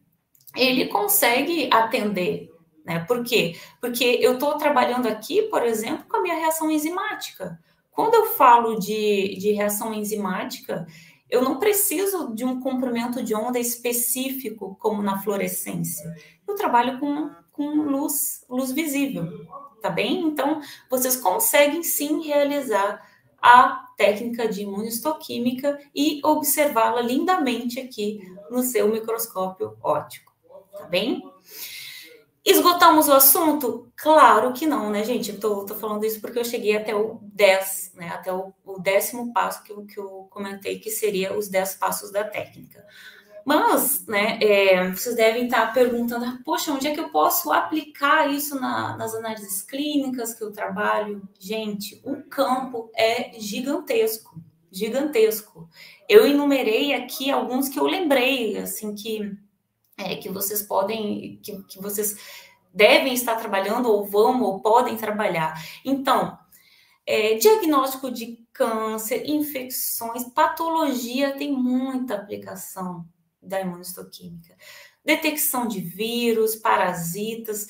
ele consegue atender, né? Por quê? Porque eu estou trabalhando aqui, por exemplo, com a minha reação enzimática. Quando eu falo de reação enzimática, eu não preciso de um comprimento de onda específico, como na fluorescência. Eu trabalho com luz visível, tá bem? Então, vocês conseguem sim realizar a técnica de imunistoquímica e observá-la lindamente aqui no seu microscópio óptico, tá bem? Esgotamos o assunto? Claro que não, né, gente? Eu tô falando isso porque eu cheguei até o 10, né? Até o 10º passo que eu comentei, que seria os 10 passos da técnica. Mas, né, vocês devem estar perguntando, poxa, onde é que eu posso aplicar isso nas análises clínicas que eu trabalho? Gente, o campo é gigantesco, gigantesco. Eu enumerei aqui alguns que eu lembrei, assim, que vocês podem, que vocês devem estar trabalhando, ou vão, ou podem trabalhar. Então, diagnóstico de câncer, infecções, patologia, tem muita aplicação da imunistoquímica. Detecção de vírus, parasitas,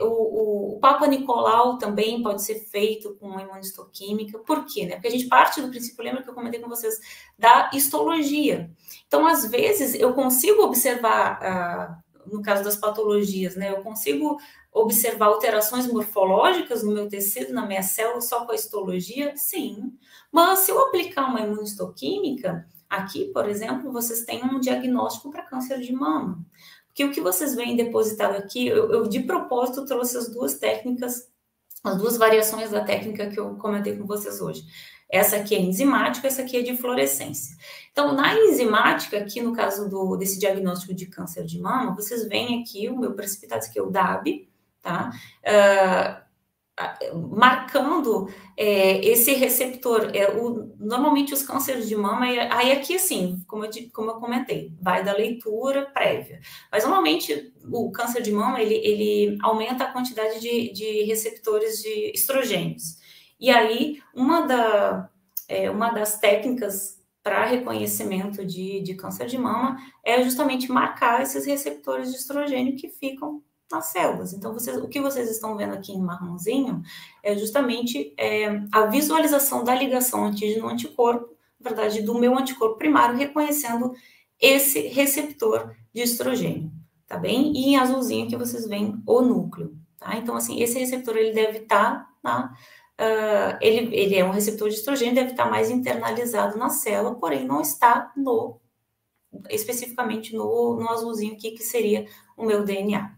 o Papa Nicolau também pode ser feito com imunistoquímica. Por quê? Né? Porque a gente parte do princípio, lembra que eu comentei com vocês, da histologia. Então, às vezes, eu consigo observar, no caso das patologias, né? Eu consigo observar alterações morfológicas no meu tecido, na minha célula, só com a histologia? Sim. Mas se eu aplicar uma imunistoquímica, aqui, por exemplo, vocês têm um diagnóstico para câncer de mama. Porque o que vocês veem depositado aqui, eu de propósito trouxe as duas técnicas, as duas variações da técnica que eu comentei com vocês hoje. Essa aqui é enzimática, essa aqui é de fluorescência. Então, na enzimática, aqui no caso desse diagnóstico de câncer de mama, vocês veem aqui o meu precipitado, que é o DAB, tá? Marcando esse receptor. Normalmente os cânceres de mama, aí aqui assim, como eu comentei, vai da leitura prévia. Mas normalmente o câncer de mama, ele aumenta a quantidade de receptores de estrogênios. E aí, uma das técnicas para reconhecimento de câncer de mama é justamente marcar esses receptores de estrogênio que ficam nas células. Então, o que vocês estão vendo aqui em marronzinho é justamente a visualização da ligação antígeno-anticorpo, na verdade, do meu anticorpo primário, reconhecendo esse receptor de estrogênio, tá bem? E em azulzinho que vocês veem o núcleo, tá? Então, assim, esse receptor, ele deve estar ele é um receptor de estrogênio, deve estar mais internalizado na célula, porém não está especificamente no azulzinho aqui, que seria o meu DNA.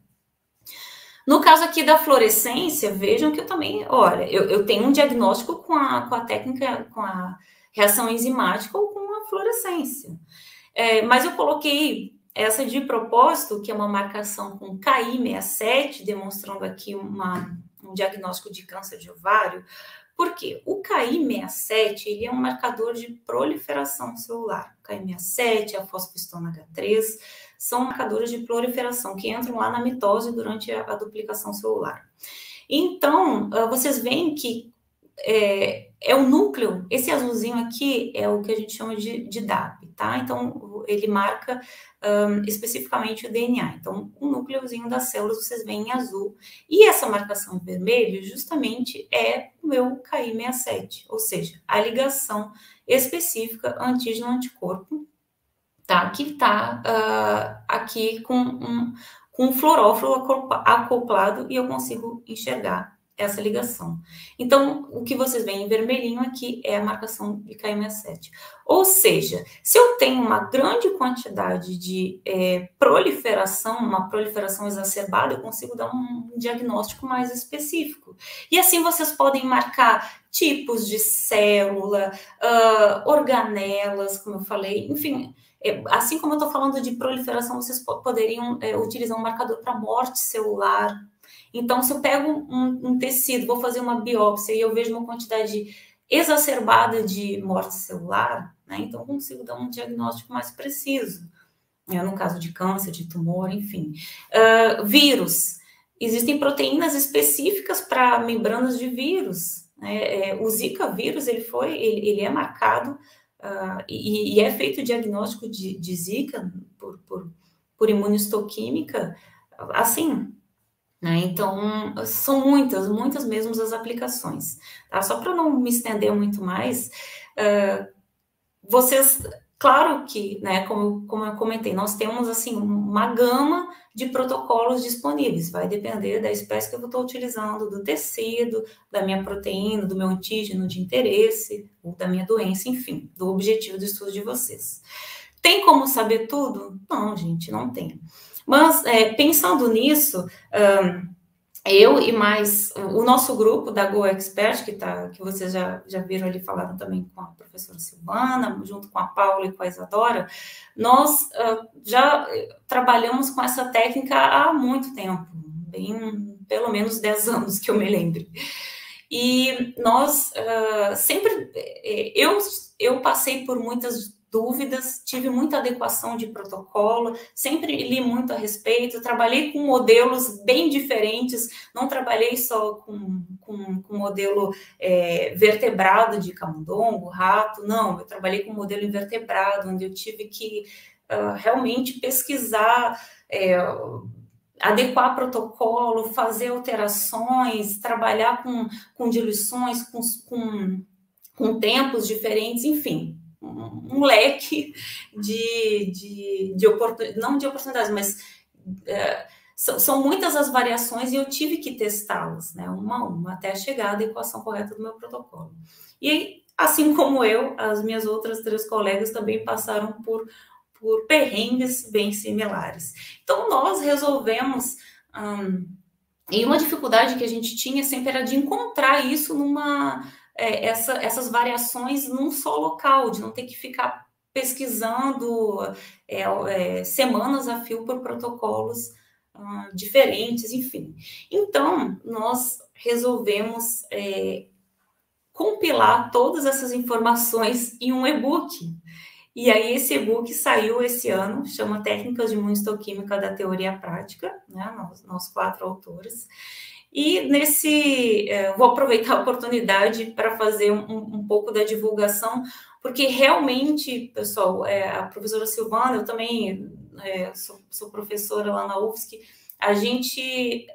No caso aqui da fluorescência, vejam que eu também, olha, eu tenho um diagnóstico com a técnica, com a reação enzimática ou com a fluorescência. Mas eu coloquei essa de propósito, que é uma marcação com Ki67, demonstrando aqui um diagnóstico de câncer de ovário. Por quê? O Ki67, ele é um marcador de proliferação celular. O Ki67, a fosfoestona H3, são marcadores de proliferação que entram lá na mitose durante a duplicação celular. Então, vocês veem que é o núcleo, esse azulzinho aqui é o que a gente chama de DAP, tá? Então, ele marca especificamente o DNA. Então, o núcleozinho das células vocês veem em azul. E essa marcação em vermelho, justamente, é o meu Ki67, ou seja, a ligação específica antígeno-anticorpo, tá? Que está aqui com um fluorófilo acoplado e eu consigo enxergar essa ligação. Então, o que vocês veem em vermelhinho aqui é a marcação de Ki67. Ou seja, se eu tenho uma grande quantidade de proliferação, uma proliferação exacerbada, eu consigo dar um diagnóstico mais específico. E assim vocês podem marcar tipos de célula, organelas, como eu falei, enfim. Assim como eu estou falando de proliferação, vocês poderiam utilizar um marcador para morte celular. Então, se eu pego um tecido, vou fazer uma biópsia e eu vejo uma quantidade exacerbada de morte celular, né, então eu consigo dar um diagnóstico mais preciso, no caso de câncer, de tumor, enfim. Vírus. Existem proteínas específicas para membranas de vírus. Né? O Zika vírus, ele é marcado e é feito o diagnóstico de Zika por imunistoquímica, assim, né? Então, são muitas, muitas mesmo as aplicações. Tá? Só para não me estender muito mais, vocês, claro que, né, como eu comentei, nós temos, assim, uma gama de protocolos disponíveis, vai depender da espécie que eu estou utilizando, do tecido, da minha proteína, do meu antígeno de interesse, ou da minha doença, enfim, do objetivo do estudo de vocês. Tem como saber tudo? Não, gente, não tem. Mas, pensando nisso, eu e mais o nosso grupo da GoExpert, que vocês já viram ali, falaram também com a professora Silvana, junto com a Paula e com a Isadora, nós já trabalhamos com essa técnica há muito tempo, pelo menos 10 anos que eu me lembro. E nós sempre, eu passei por muitas dúvidas, tive muita adequação de protocolo, sempre li muito a respeito, trabalhei com modelos bem diferentes, não trabalhei só com modelo vertebrado de camundongo, rato, não, eu trabalhei com modelo invertebrado, onde eu tive que realmente pesquisar, adequar protocolo, fazer alterações, trabalhar com diluições, com tempos diferentes, enfim, um leque de oportunidades, não de oportunidades, mas são muitas as variações e eu tive que testá-las, né, uma a uma, até chegar à adequação correta do meu protocolo. E, assim como eu, as minhas outras 3 colegas também passaram por perrengues bem similares. Então, nós resolvemos, e uma dificuldade que a gente tinha sempre era de encontrar isso essas variações num só local, de não ter que ficar pesquisando semanas a fio por protocolos diferentes, enfim. Então, nós resolvemos compilar todas essas informações em um e-book. E aí esse e-book saiu esse ano, chama Técnicas de Imunistoquímica da Teoria à Prática, né, nós 4 autores. E vou aproveitar a oportunidade para fazer um pouco da divulgação, porque realmente, pessoal, a professora Silvana, eu também sou professora lá na UFSC,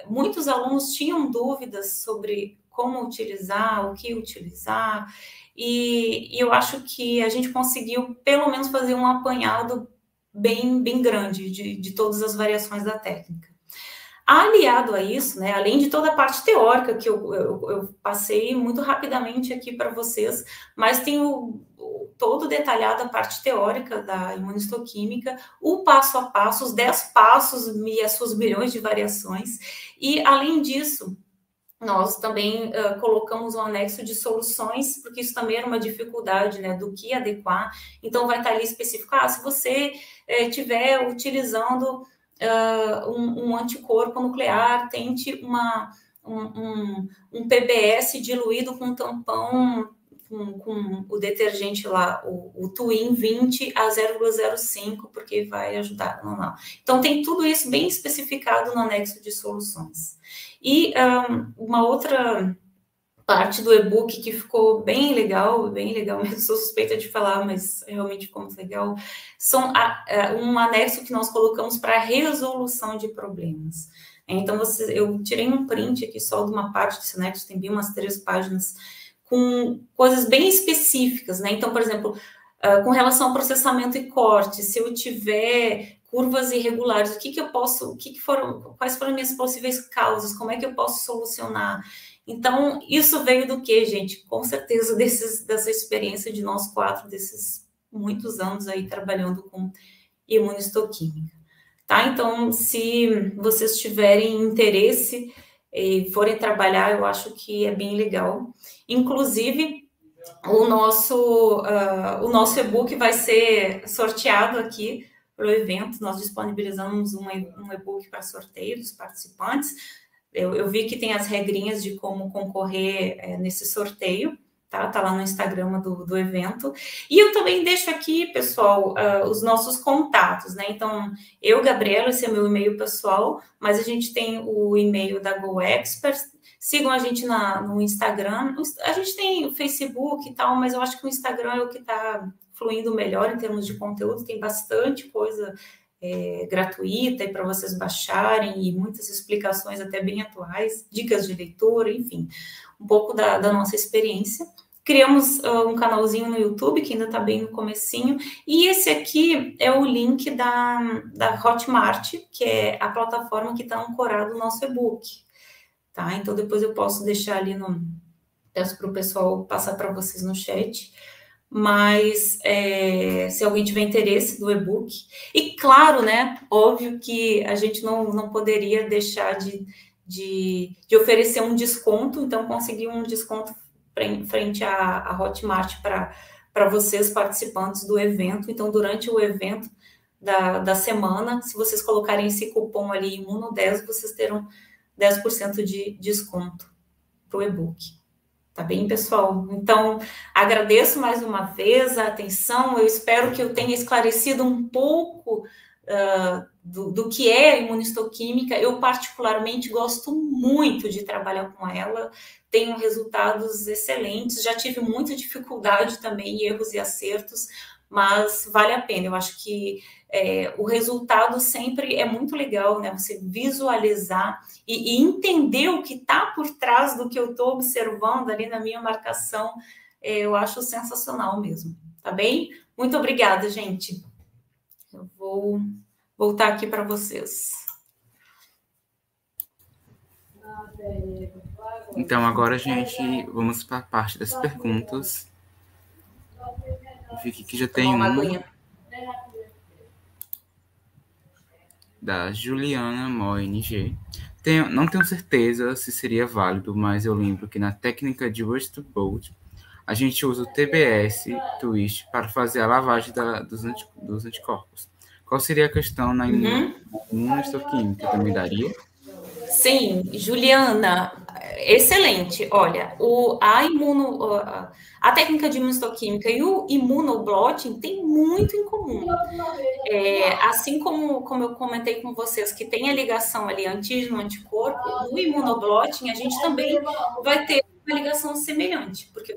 muitos alunos tinham dúvidas sobre como utilizar, o que utilizar, e eu acho que a gente conseguiu, pelo menos, fazer um apanhado bem grande de todas as variações da técnica. Aliado a isso, né, além de toda a parte teórica que eu passei muito rapidamente aqui para vocês, mas tem todo detalhado a parte teórica da imunistoquímica, o passo a passo, os 10 passos e as suas milhões de variações, e além disso, nós também colocamos um anexo de soluções, porque isso também era uma dificuldade, né, do que adequar. Então, vai estar ali específico, se você estiver utilizando um anticorpo nuclear, tente um PBS diluído com tampão, com o detergente lá, o Twin 20 a 0,05, porque vai ajudar. Não. Então, tem tudo isso bem especificado no anexo de soluções. E uma outra parte do e-book que ficou bem legal mesmo, sou suspeita de falar, mas realmente ficou muito legal, são um anexo que nós colocamos para resolução de problemas. Então, eu tirei um print aqui só de uma parte desse anexo, tem bem umas 3 páginas, com coisas bem específicas, né? Então, por exemplo, com relação ao processamento e corte, se eu tiver curvas irregulares, quais foram minhas possíveis causas, como é que eu posso solucionar? Então, isso veio do quê, gente? Com certeza dessa experiência de nós 4, desses muitos anos aí trabalhando com imunistoquímica, tá? Então, se vocês tiverem interesse e forem trabalhar, eu acho que é bem legal. Inclusive, o nosso e-book vai ser sorteado aqui para o evento. Nós disponibilizamos um e-book para sorteio dos participantes. Eu vi que tem as regrinhas de como concorrer nesse sorteio, tá? Tá lá no Instagram do evento. E eu também deixo aqui, pessoal, os nossos contatos, né? Então, Gabriela, esse é meu e-mail pessoal, mas a gente tem o e-mail da GoExpert. Sigam a gente no Instagram. A gente tem o Facebook e tal, mas eu acho que o Instagram é o que está fluindo melhor em termos de conteúdo. Tem bastante coisa gratuita e para vocês baixarem, e muitas explicações até bem atuais, dicas de leitura, enfim, um pouco da nossa experiência. Criamos um canalzinho no YouTube, que ainda está bem no comecinho, e esse aqui é o link da Hotmart, que é a plataforma que está ancorado no nosso e-book, tá? Então, depois eu posso deixar ali peço para o pessoal passar para vocês no chat, mas se alguém tiver interesse do e-book, e claro, né, óbvio que a gente não poderia deixar de oferecer um desconto, então conseguir um desconto frente à Hotmart para vocês participantes do evento. Então, durante o evento da semana, se vocês colocarem esse cupom ali, IMUNO10, vocês terão 10% de desconto para o e-book. Tá bem, pessoal? Então, agradeço mais uma vez a atenção. Eu espero que eu tenha esclarecido um pouco do que é a imunistoquímica. Eu, particularmente, gosto muito de trabalhar com ela. Tenho resultados excelentes. Já tive muita dificuldade também, erros e acertos, mas vale a pena. Eu acho que o resultado sempre é muito legal, né? Você visualizar e entender o que está por trás do que eu estou observando ali na minha marcação, eu acho sensacional mesmo, tá bem? Muito obrigada, gente. Eu vou voltar aqui para vocês. Então, agora, gente, vamos para a parte das perguntas. Fique que já tem uma da Juliana Moing. Não tenho certeza se seria válido, mas eu lembro que na técnica de Westbold a gente usa o TBS twist para fazer a lavagem dos anticorpos. Qual seria a questão na imunistoquímica? Também daria? Sim, Juliana, excelente. Olha, a técnica de imunistoquímica e o imunoblotting tem muito em comum. Assim como eu comentei com vocês, que tem a ligação ali antígeno-anticorpo, no imunoblotting a gente também vai ter uma ligação semelhante, porque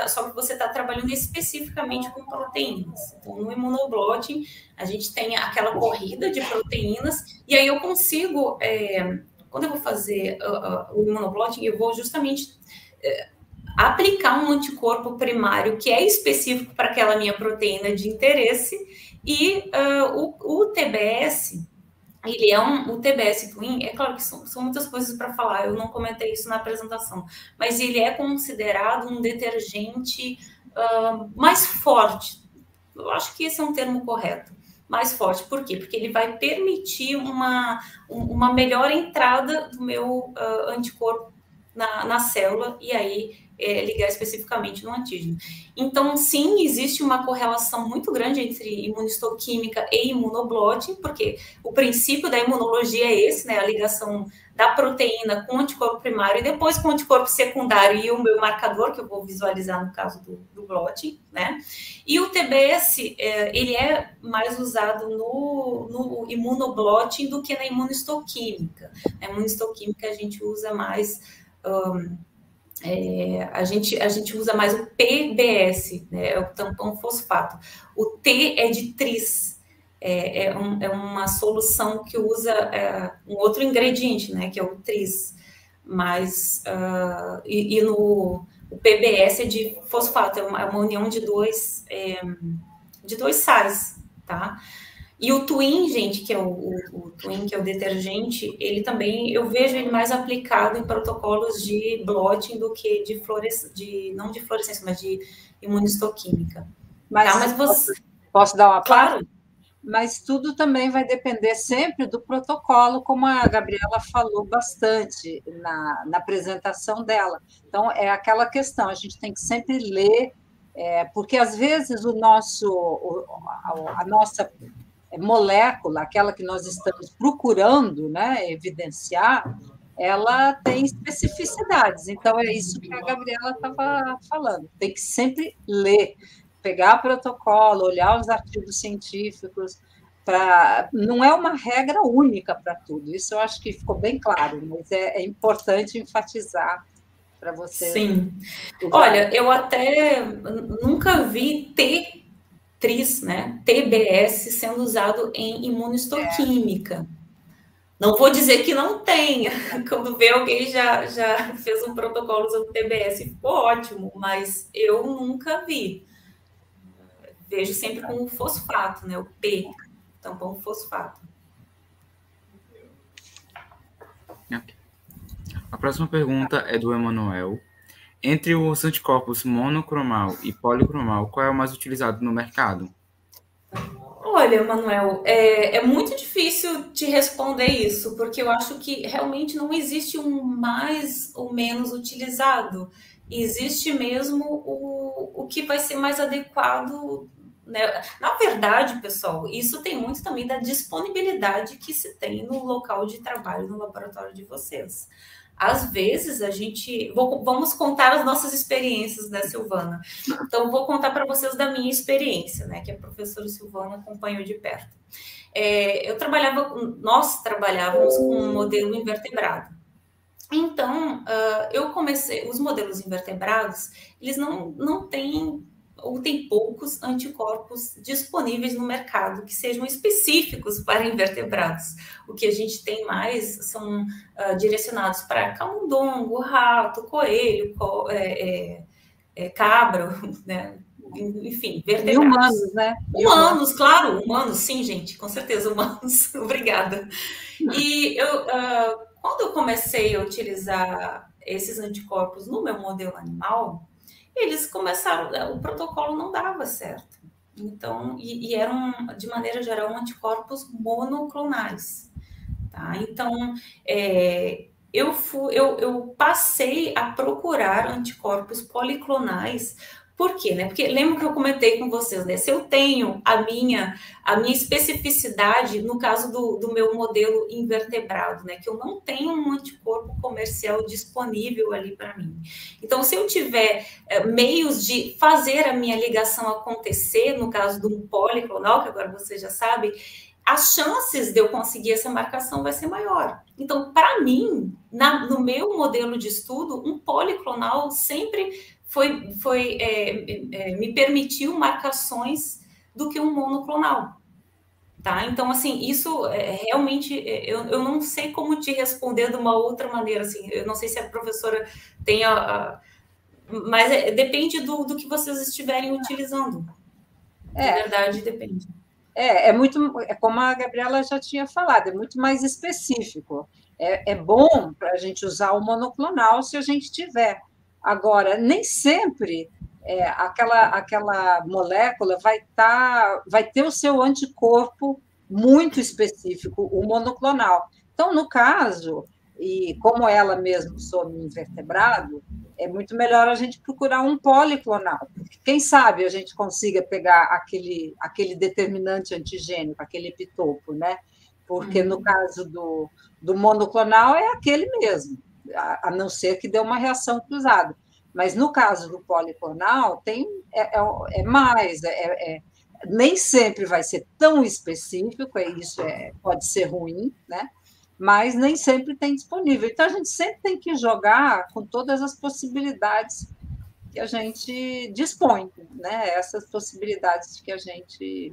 só que você está trabalhando especificamente com proteínas. Então, no imunoblotting, a gente tem aquela corrida de proteínas, e aí eu consigo... Quando eu vou fazer o imunoblotting, eu vou justamente aplicar um anticorpo primário que é específico para aquela minha proteína de interesse, e o TBS, ele é o TBS Twin, é claro que são muitas coisas para falar, eu não comentei isso na apresentação, mas ele é considerado um detergente mais forte. Eu acho que esse é um termo correto. Mais forte. Por quê? Porque ele vai permitir uma melhor entrada do meu anticorpo na célula e aí ligar especificamente no antígeno. Então, sim, existe uma correlação muito grande entre imunistoquímica e imunoblotting, porque o princípio da imunologia é esse, né? A ligação da proteína com o anticorpo primário e depois com o anticorpo secundário e o meu marcador, que eu vou visualizar no caso do blotting, né? E o TBS, ele é mais usado no imunoblotting do que na imunistoquímica. Na imunistoquímica a gente usa mais... a gente usa mais o PBS, né? É o tampão fosfato. O T é de tris. É uma solução que usa um outro ingrediente, né, que é o tris, mas o PBS é de fosfato, é uma união de dois sais, tá? E o Twin, gente, que é o Twin, que é o detergente, ele também, eu vejo ele mais aplicado em protocolos de blotting do que não de fluorescência, mas de imunistoquímica. Mas você... Posso dar uma claro. parte? Mas tudo também vai depender sempre do protocolo, como a Gabriela falou bastante na apresentação dela. Então, é aquela questão, a gente tem que sempre ler, porque às vezes a nossa molécula, aquela que nós estamos procurando, né, evidenciar, ela tem especificidades. Então, é isso que a Gabriela estava falando. Tem que sempre ler, pegar protocolo, olhar os artigos científicos, não é uma regra única para tudo. Isso eu acho que ficou bem claro, mas é importante enfatizar para você. Sim. Olha, eu até nunca vi T TRIS, né? TBS sendo usado em imunistoquímica. Não vou dizer que não tenha, quando vê alguém já fez um protocolo usando TBS, ficou ótimo, mas eu nunca vi. Vejo sempre com o fosfato, né? O P, tampão fosfato. A próxima pergunta é do Emanuel. Entre os anticorpos monocromal e policromal, qual é o mais utilizado no mercado? Olha, Manuel, é muito difícil te responder isso, porque eu acho que realmente não existe um mais ou menos utilizado. Existe mesmo o que vai ser mais adequado, né? Na verdade, pessoal, isso tem muito também da disponibilidade que se tem no local de trabalho, no laboratório de vocês. Às vezes a gente. Vamos contar as nossas experiências, né, Silvana? Então, vou contar para vocês da minha experiência, né, que a professora Silvana acompanhou de perto. Nós trabalhávamos com um modelo invertebrado. Então, eu comecei. Os modelos invertebrados, eles não têm ou tem poucos anticorpos disponíveis no mercado que sejam específicos para invertebrados. O que a gente tem mais são direcionados para camundongo, rato, coelho, cabra, né? Enfim, vertebrados. E humanos, né? Humanos, claro, humanos, sim, gente, com certeza, humanos. Obrigada. E quando eu comecei a utilizar esses anticorpos no meu modelo animal, eles começaram, o protocolo não dava certo. Então, e eram, de maneira geral, anticorpos monoclonais. Tá? Então, eu passei a procurar anticorpos policlonais. Por quê? Né? Porque lembra que eu comentei com vocês, né? Se eu tenho a minha especificidade, no caso do meu modelo invertebrado, né? Que eu não tenho um anticorpo comercial disponível ali para mim. Então, se eu tiver meios de fazer a minha ligação acontecer, no caso do policlonal, que agora você já sabe, as chances de eu conseguir essa marcação vai ser maior. Então, para mim, no meu modelo de estudo, um policlonal sempre me permitiu marcações do que um monoclonal. Tá? Então, assim, isso realmente, eu não sei como te responder de uma outra maneira, assim, eu não sei se a professora tem mas depende do que vocês estiverem utilizando. De verdade, depende. Como a Gabriela já tinha falado, é muito mais específico. É bom para a gente usar o monoclonal se a gente tiver. Agora, nem sempre aquela molécula vai ter o seu anticorpo muito específico, o monoclonal. Então, no caso, e como ela mesmo some invertebrado, é muito melhor a gente procurar um policlonal. Quem sabe a gente consiga pegar aquele determinante antigênico, aquele epitopo, né? Porque no caso do monoclonal é aquele mesmo, a não ser que dê uma reação cruzada. Mas no caso do policlonal, nem sempre vai ser tão específico, isso pode ser ruim, né? Mas nem sempre tem disponível. Então, a gente sempre tem que jogar com todas as possibilidades que a gente dispõe, né? Essas possibilidades que a gente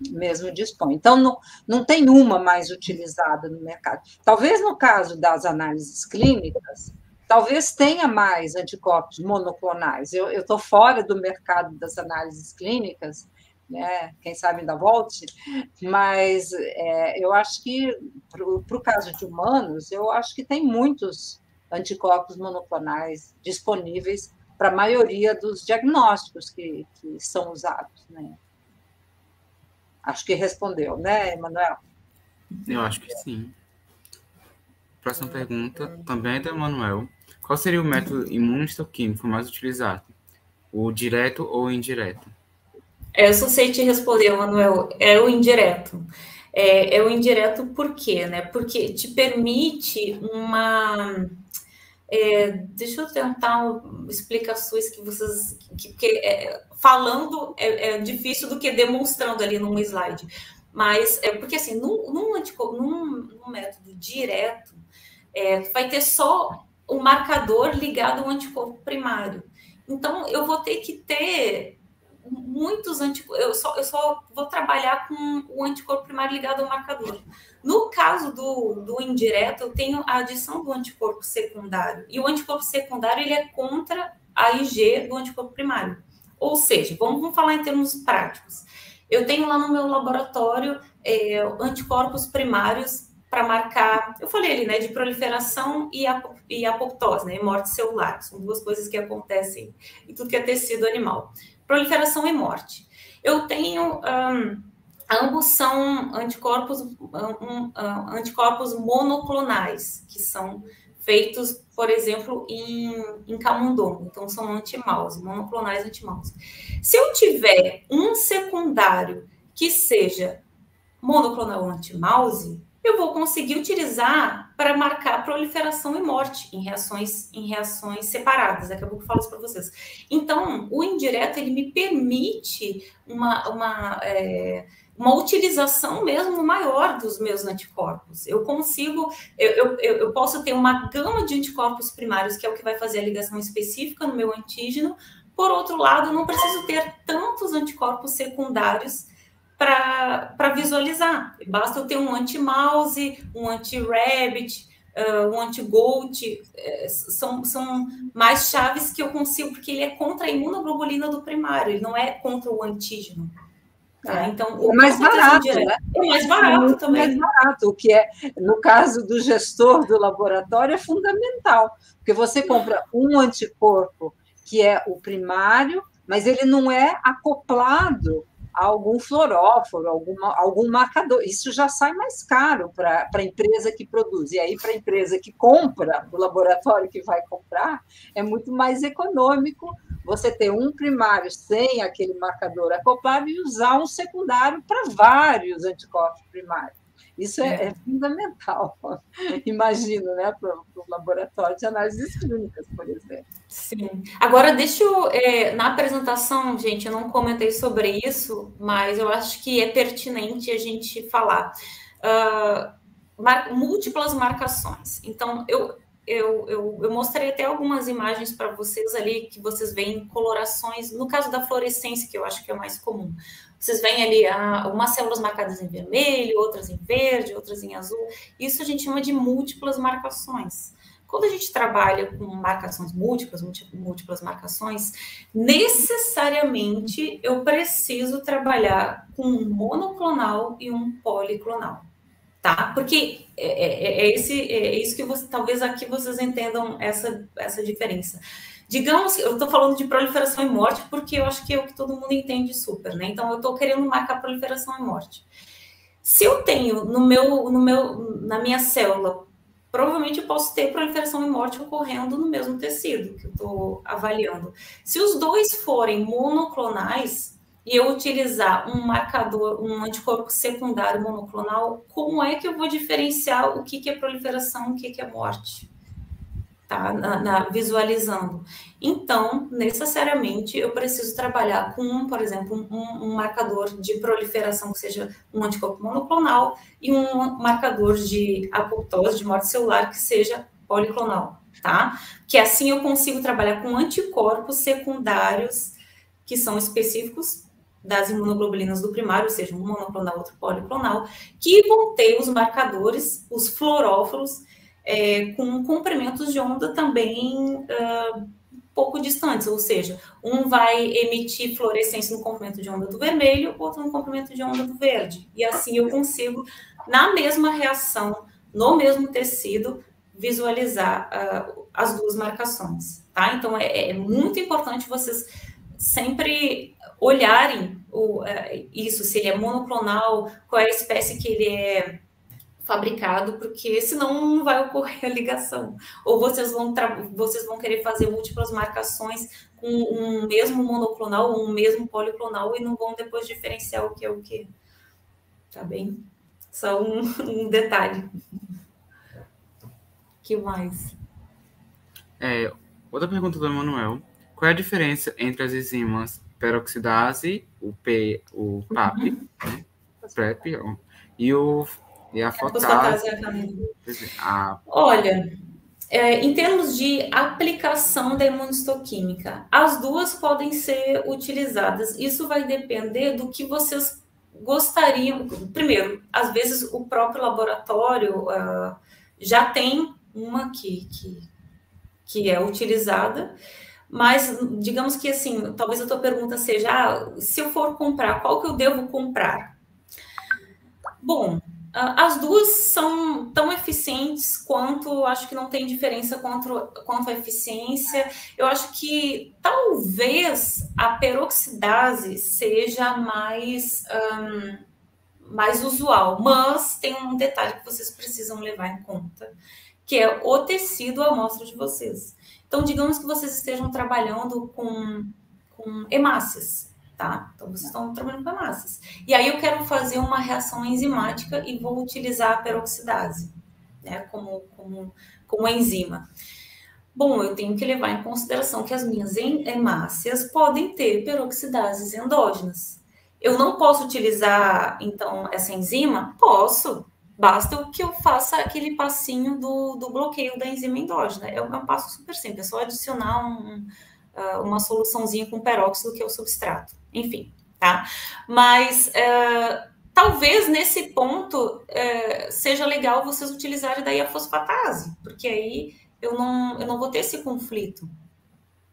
mesmo dispõe. Então, não tem uma mais utilizada no mercado. Talvez no caso das análises clínicas, talvez tenha mais anticorpos monoclonais. Eu estou fora do mercado das análises clínicas, né? Quem sabe ainda volte, mas eu acho que, para o caso de humanos, eu acho que tem muitos anticorpos monoclonais disponíveis para a maioria dos diagnósticos que são usados, né? Acho que respondeu, né, Emanuel? Eu acho que sim. Próxima pergunta também é do Emanuel. Qual seria o método imunistoquímico mais utilizado? O direto ou o indireto? Eu só sei te responder, Manuel. É o indireto. É o indireto por quê? Né? Porque te permite uma... deixa eu tentar explicações que vocês... Porque falando é difícil do que demonstrando ali num slide. Mas porque assim, num método direto, vai ter só o marcador ligado ao anticorpo primário. Então, eu vou ter que ter muitos anticorpos. Eu só vou trabalhar com o anticorpo primário ligado ao marcador. No caso do indireto, eu tenho a adição do anticorpo secundário. E o anticorpo secundário ele é contra a IG do anticorpo primário. Ou seja, vamos falar em termos práticos. Eu tenho lá no meu laboratório anticorpos primários para marcar, eu falei ali, né, de proliferação e apoptose, né, e morte celular. São duas coisas que acontecem em tudo que é tecido animal. Proliferação e morte. Eu tenho, ambos são anticorpos monoclonais, que são feitos, por exemplo, em camundongo. Então, são anti-mouse, monoclonais anti-mouse. Se eu tiver um secundário que seja monoclonal anti-mouse, eu vou conseguir utilizar para marcar proliferação e morte em reações separadas. Daqui a pouco eu falo isso para vocês. Então, o indireto, ele me permite uma utilização mesmo maior dos meus anticorpos. Eu posso ter uma gama de anticorpos primários, que é o que vai fazer a ligação específica no meu antígeno. Por outro lado, eu não preciso ter tantos anticorpos secundários para visualizar. Basta eu ter um anti-mouse, um anti-rabbit, um anti-goat, são mais chaves que eu consigo, porque ele é contra a imunoglobulina do primário, ele não é contra o antígeno. Tá? Então, é mais barato, né? É mais barato também. Mais barato, o que é, no caso do gestor do laboratório, é fundamental, porque você compra um anticorpo que é o primário, mas ele não é acoplado a algum fluoróforo, algum marcador. Isso já sai mais caro para a empresa que produz. E aí, para a empresa que compra, o laboratório que vai comprar, é muito mais econômico você ter um primário sem aquele marcador acoplado e usar um secundário para vários anticorpos primários. Isso é fundamental, imagino, né, para o laboratório de análises clínicas, por exemplo. Sim. Agora, deixa eu... na apresentação, gente, eu não comentei sobre isso, mas eu acho que é pertinente a gente falar. Múltiplas marcações. Então, eu mostrei até algumas imagens para vocês ali, que vocês veem colorações, no caso da fluorescência, que eu acho que é o mais comum. Vocês veem ali umas células marcadas em vermelho, outras em verde, outras em azul. Isso a gente chama de múltiplas marcações. Quando a gente trabalha com marcações múltiplas marcações, necessariamente eu preciso trabalhar com um monoclonal e um policlonal. Tá? Porque é isso que talvez aqui vocês entendam essa diferença. Digamos, eu estou falando de proliferação e morte porque eu acho que é o que todo mundo entende super, né? Então, eu estou querendo marcar proliferação e morte. Se eu tenho na minha célula, provavelmente eu posso ter proliferação e morte ocorrendo no mesmo tecido que eu estou avaliando. Se os dois forem monoclonais e eu utilizar um marcador, um anticorpo secundário monoclonal, como é que eu vou diferenciar o que é proliferação e o que é morte? Tá? Visualizando. Então, necessariamente, eu preciso trabalhar com, por exemplo, um marcador de proliferação, que seja um anticorpo monoclonal, e um marcador de apoptose, de morte celular, que seja policlonal, tá? Que assim eu consigo trabalhar com anticorpos secundários, que são específicos das imunoglobulinas do primário, ou seja, um monoclonal, outro policlonal, que vão ter os marcadores, os fluoróforos, com comprimentos de onda também pouco distantes, ou seja, um vai emitir fluorescência no comprimento de onda do vermelho, outro no comprimento de onda do verde. E assim eu consigo, na mesma reação, no mesmo tecido, visualizar as duas marcações. Tá? Então, é muito importante vocês sempre olharem isso, se ele é monoclonal, qual é a espécie que ele é fabricado, porque senão não vai ocorrer a ligação. Ou vocês vão querer fazer múltiplas marcações com um mesmo monoclonal ou um mesmo policlonal e não vão depois diferenciar o que é o que. Tá bem? Só um detalhe. Que mais? Outra pergunta do Emanuel. Qual é a diferença entre as enzimas peroxidase, o PAP, né? PrEP, e a fosfatase. Olha, Em termos de aplicação da imunistoquímica, as duas podem ser utilizadas. Isso vai depender do que vocês gostariam. Primeiro, às vezes o próprio laboratório já tem uma que é utilizada, mas digamos que assim, talvez a tua pergunta seja, se eu for comprar, qual que eu devo comprar? Bom, as duas são tão eficientes quanto, acho que não tem diferença quanto a eficiência. Eu acho que talvez a peroxidase seja mais usual, mas tem um detalhe que vocês precisam levar em conta, que é o tecido amostra de vocês. Então, digamos que vocês estejam trabalhando com hemácias, tá? Então, vocês estão trabalhando com hemácias. E aí eu quero fazer uma reação enzimática e vou utilizar a peroxidase, né, como enzima. Bom, eu tenho que levar em consideração que as minhas hemácias podem ter peroxidases endógenas. Eu não posso utilizar, então, essa enzima? Posso. Basta que eu faça aquele passinho do bloqueio da enzima endógena. É um passo super simples, é só adicionar uma soluçãozinha com peróxido, que é o substrato. Enfim, tá? Mas talvez nesse ponto seja legal vocês utilizarem daí a fosfatase, porque aí eu não vou ter esse conflito.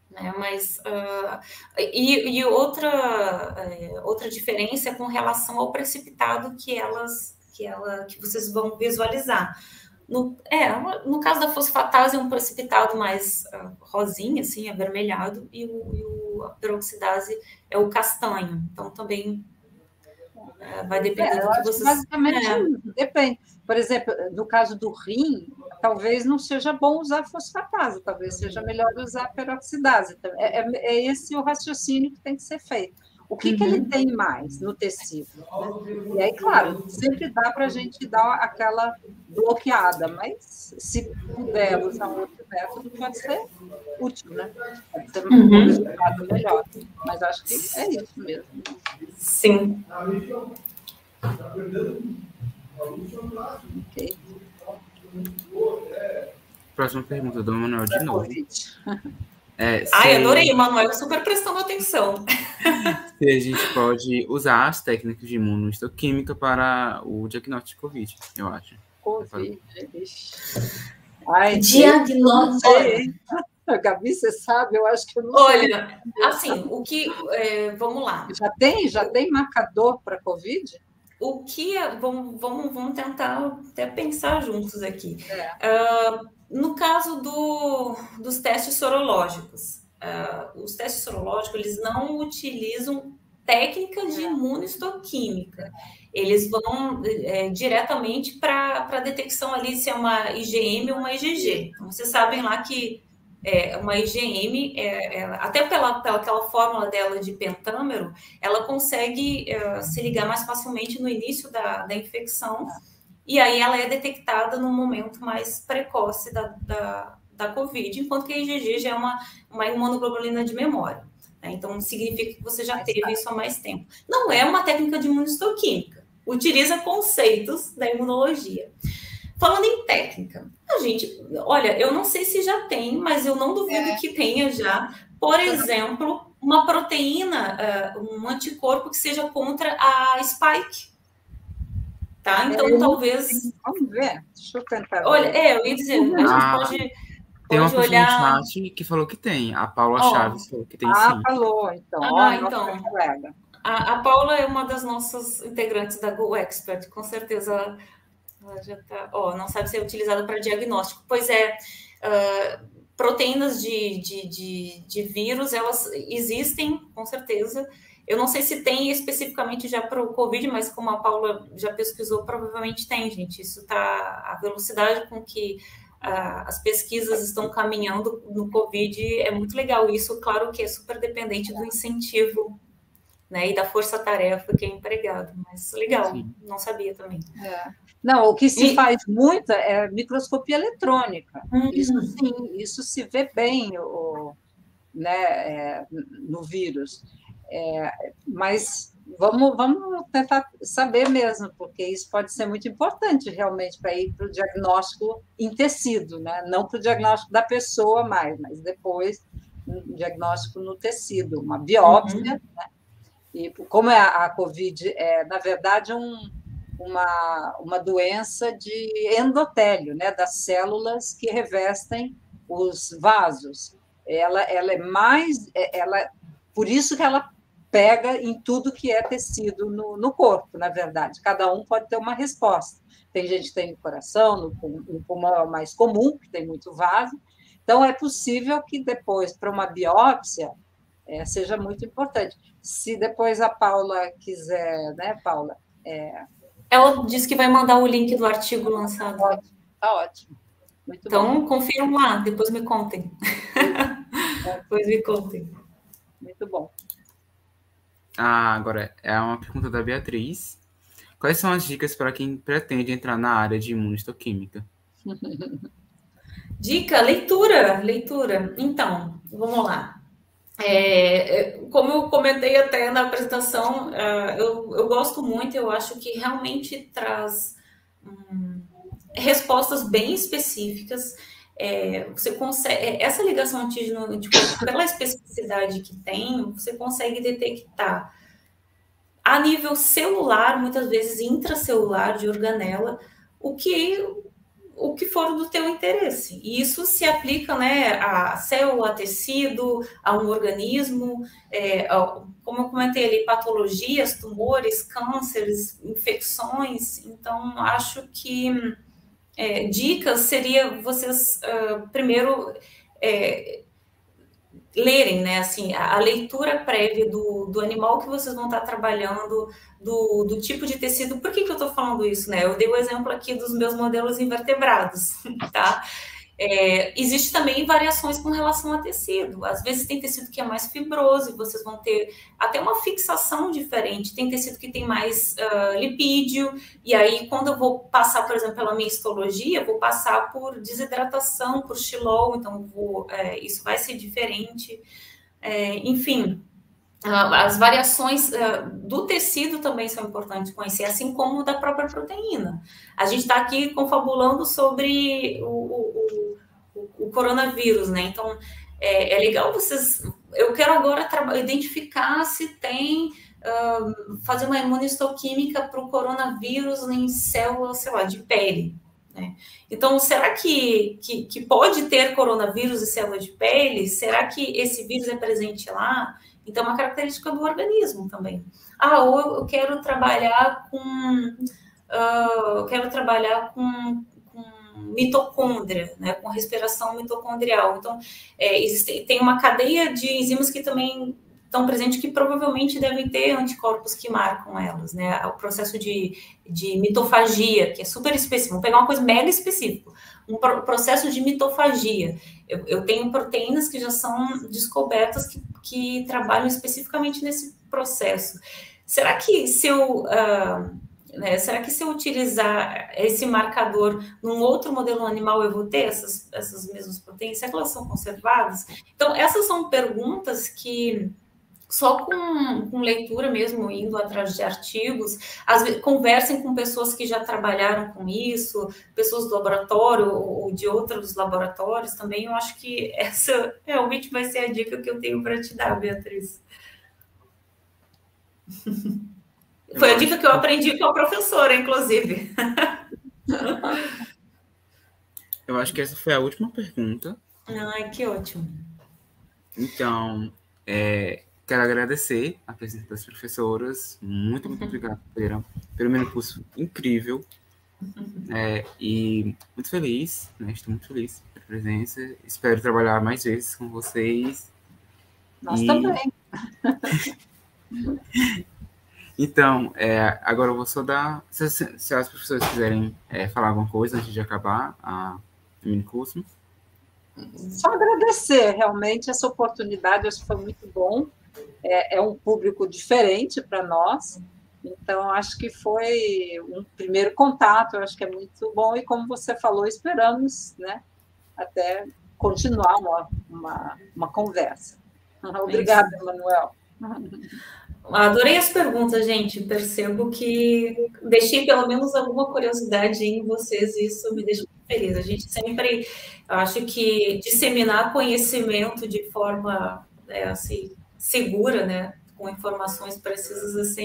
Né? Mas outra diferença é com relação ao precipitado que vocês vão visualizar. No caso da fosfatase é um precipitado mais rosinha, assim, avermelhado, e a peroxidase é o castanho. Então também vai depender do que vocês... Basicamente, depende. Por exemplo, no caso do rim, talvez não seja bom usar fosfatase, talvez seja melhor usar peroxidase. É esse o raciocínio que tem que ser feito. O que ele tem mais no tecido? Né? E aí, claro, sempre dá para a gente dar aquela bloqueada, mas se puder usar um outro método, pode ser útil, né? Pode ser um resultado melhor. Mas acho que é isso mesmo. Sim. Ok. Próxima pergunta do Manuel de novo. Adorei, Manuel, super prestando atenção. Se a gente pode usar as técnicas de imunohistoquímica para o diagnóstico de Covid, eu acho. Covid. Diagnóstico. Gabi, você sabe? Eu acho que eu não sei. Olha, assim, vamos lá. Já tem marcador para Covid? Vamos tentar até pensar juntos aqui. No caso dos testes sorológicos, os testes sorológicos eles não utilizam técnicas de imunohistoquímica. Eles vão diretamente para a detecção ali se é uma IgM ou uma IgG. Então, vocês sabem lá que uma IgM, até pela aquela fórmula dela de pentâmero, ela consegue se ligar mais facilmente no início da infecção, e aí ela é detectada no momento mais precoce da COVID, enquanto que a IgG já é uma imunoglobulina de memória. Né? Então, significa que você já teve isso há mais tempo. Não é uma técnica de imunohistoquímica, utiliza conceitos da imunologia. Falando em técnica, olha, eu não sei se já tem, mas eu não duvido que tenha já, por exemplo, uma proteína, um anticorpo que seja contra a spike. Tá? Então, talvez... Vamos ver, deixa eu tentar ver. Olha, eu ia dizer, a gente pode... Tem uma pessoa olhar... no chat que falou que tem. A Paula Chaves falou que tem sim. Falou, então. Então. Colega. A Paula é uma das nossas integrantes da GoExpert, com certeza ela já tá... não sabe se é utilizada para diagnóstico. Pois é, proteínas de vírus, elas existem, com certeza. Eu não sei se tem especificamente já para o Covid, mas como a Paula já pesquisou, provavelmente tem, gente. Isso tá... A velocidade com que as pesquisas estão caminhando no Covid é muito legal. Isso, claro, que é super dependente do incentivo, né, e da força-tarefa que é empregado. Mas legal, não sabia também. Não, o que se faz muito é microscopia eletrônica. Isso sim, isso se vê bem no vírus. Mas vamos tentar saber mesmo, porque isso pode ser muito importante realmente para ir para o diagnóstico em tecido, né? Não para o diagnóstico da pessoa mais, mas depois um diagnóstico no tecido, uma biópsia, né? E como a COVID é, na verdade, uma doença de endotélio, né? Das células que revestem os vasos. Ela é mais, por isso que ela pega em tudo que é tecido no corpo, na verdade. Cada um pode ter uma resposta. Tem gente que tem no coração, no pulmão é o mais comum, que tem muito vaso. Então, é possível que depois, para uma biópsia, seja muito importante. Se depois a Paula quiser, né, Paula? Ela disse que vai mandar o link do artigo lançado. Tá ótimo. Muito então, bom. Confiram lá, depois me contem. Depois me contem. Muito bom. Agora, é uma pergunta da Beatriz. Quais são as dicas para quem pretende entrar na área de imunistoquímica? Dica, leitura. Então, vamos lá. Como eu comentei até na apresentação, eu gosto muito, eu acho que realmente traz respostas bem específicas. Você consegue, essa ligação antígeno, tipo, pela especificidade que tem, você consegue detectar a nível celular, muitas vezes intracelular de organela, o que for do teu interesse. E isso se aplica, né, a célula, a tecido, a um organismo, como eu comentei ali, patologias, tumores, cânceres, infecções. Então, acho que dicas seria vocês, primeiro, lerem, né, assim, a leitura prévia do animal que vocês vão estar trabalhando, do tipo de tecido. Por que eu estou falando isso, né? Eu dei o exemplo aqui dos meus modelos invertebrados, tá? Existe também variações com relação a tecido. Às vezes tem tecido que é mais fibroso e vocês vão ter até uma fixação diferente. Tem tecido que tem mais lipídio, e aí quando eu vou passar, por exemplo, pela minha histologia, eu vou passar por desidratação, por xilol, então isso vai ser diferente. Enfim, as variações do tecido também são importantes conhecer, assim como da própria proteína. A gente está aqui confabulando sobre o coronavírus, né? Então, é legal vocês... Eu quero agora identificar se tem... fazer uma imunistoquímica para o coronavírus em célula, sei lá, de pele, né? Então, será que pode ter coronavírus em célula de pele? Será que esse vírus é presente lá? Então, é uma característica do organismo também. Ou eu quero trabalhar com mitocôndria, né, com respiração mitocondrial. Então, tem uma cadeia de enzimas que também estão presentes, que provavelmente devem ter anticorpos que marcam elas, né? O processo de mitofagia, que é super específico. Vou pegar uma coisa mega específica. Um processo de mitofagia. Eu tenho proteínas que já são descobertas que trabalham especificamente nesse processo. Será que se eu utilizar esse marcador num outro modelo animal, eu vou ter essas mesmas proteínas? Será que elas são conservadas? Então, essas são perguntas que só com leitura mesmo, indo atrás de artigos, às vezes, conversem com pessoas que já trabalharam com isso, pessoas do laboratório ou de outros laboratórios também. Eu acho que essa realmente vai ser a dica que eu tenho para te dar, Beatriz. Foi a dica que eu aprendi com a professora, inclusive. Eu acho que essa foi a última pergunta. Ai, que ótimo. Então, quero agradecer a presença das professoras. Muito obrigado pelo meu curso incrível. E muito feliz, né? Estou muito feliz pela presença. Espero trabalhar mais vezes com vocês. Nós também. Então, agora eu vou só dar... Se as professoras quiserem falar alguma coisa antes de acabar o mini curso. Só agradecer, realmente, essa oportunidade, acho que foi muito bom. É um público diferente para nós, então acho que foi um primeiro contato, acho que é muito bom, e como você falou, esperamos, né, até continuar uma conversa. Obrigada, Emanuel. Adorei as perguntas, gente. Percebo que deixei pelo menos alguma curiosidade em vocês, e isso me deixa muito feliz. A gente sempre, acho que disseminar conhecimento de forma assim, segura, né, com informações precisas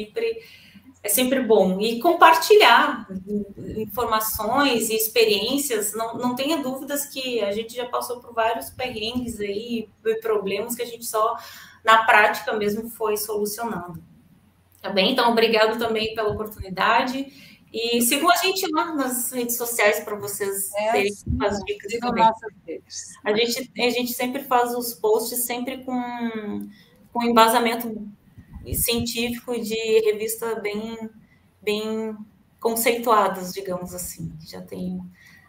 é sempre bom. E compartilhar informações e experiências, não tenha dúvidas que a gente já passou por vários perrengues aí, problemas que a gente só na prática mesmo foi solucionando. Tá bem? Então, obrigado também pela oportunidade. E sigam a gente lá nas redes sociais para vocês terem as dicas também. A gente sempre faz os posts sempre com embasamento científico de revista bem conceituadas, digamos assim. Já tem...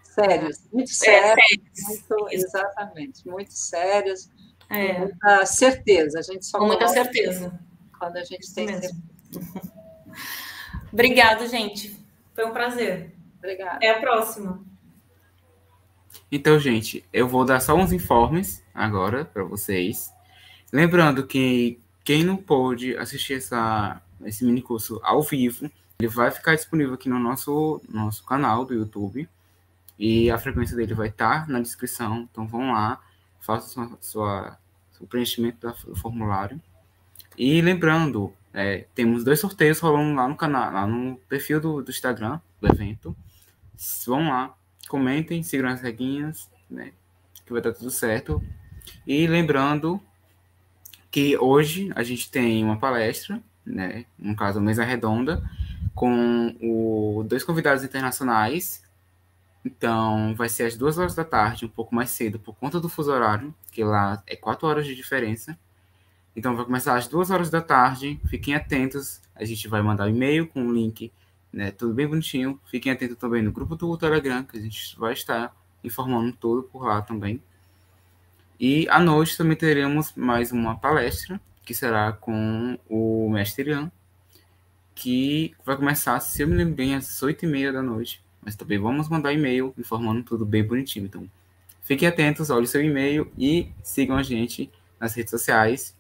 Sérios, muito sérios. Exatamente, muito sérios. Com muita certeza. A gente só com muita certeza. Quando a gente tem certeza. Obrigado, gente. Foi um prazer. Obrigada. Até a próxima. Então, gente, eu vou dar só uns informes agora para vocês. Lembrando que quem não pôde assistir esse minicurso ao vivo, ele vai ficar disponível aqui no nosso canal do YouTube. E a frequência dele vai estar na descrição. Então, vão lá, façam o preenchimento do formulário. E lembrando, temos 2 sorteios rolando lá no canal, lá no perfil do Instagram do evento. Vão lá, comentem, sigam as reguinhas, né, que vai dar tudo certo. E lembrando que hoje a gente tem uma palestra, né, no caso, mesa redonda, com 2 convidados internacionais. Então, vai ser às 2h da tarde, um pouco mais cedo, por conta do fuso horário, que lá é 4 horas de diferença. Então, vai começar às 2h da tarde. Fiquem atentos. A gente vai mandar um e-mail com o link, né, tudo bem bonitinho. Fiquem atentos também no grupo do Telegram, que a gente vai estar informando tudo por lá também. E à noite também teremos mais uma palestra, que será com o mestre Ian, que vai começar, se eu me lembro bem, às 8h30 da noite. Mas também vamos mandar e-mail informando tudo bem bonitinho. Então, fiquem atentos, olhem seu e-mail e sigam a gente nas redes sociais.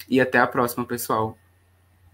E até a próxima, pessoal.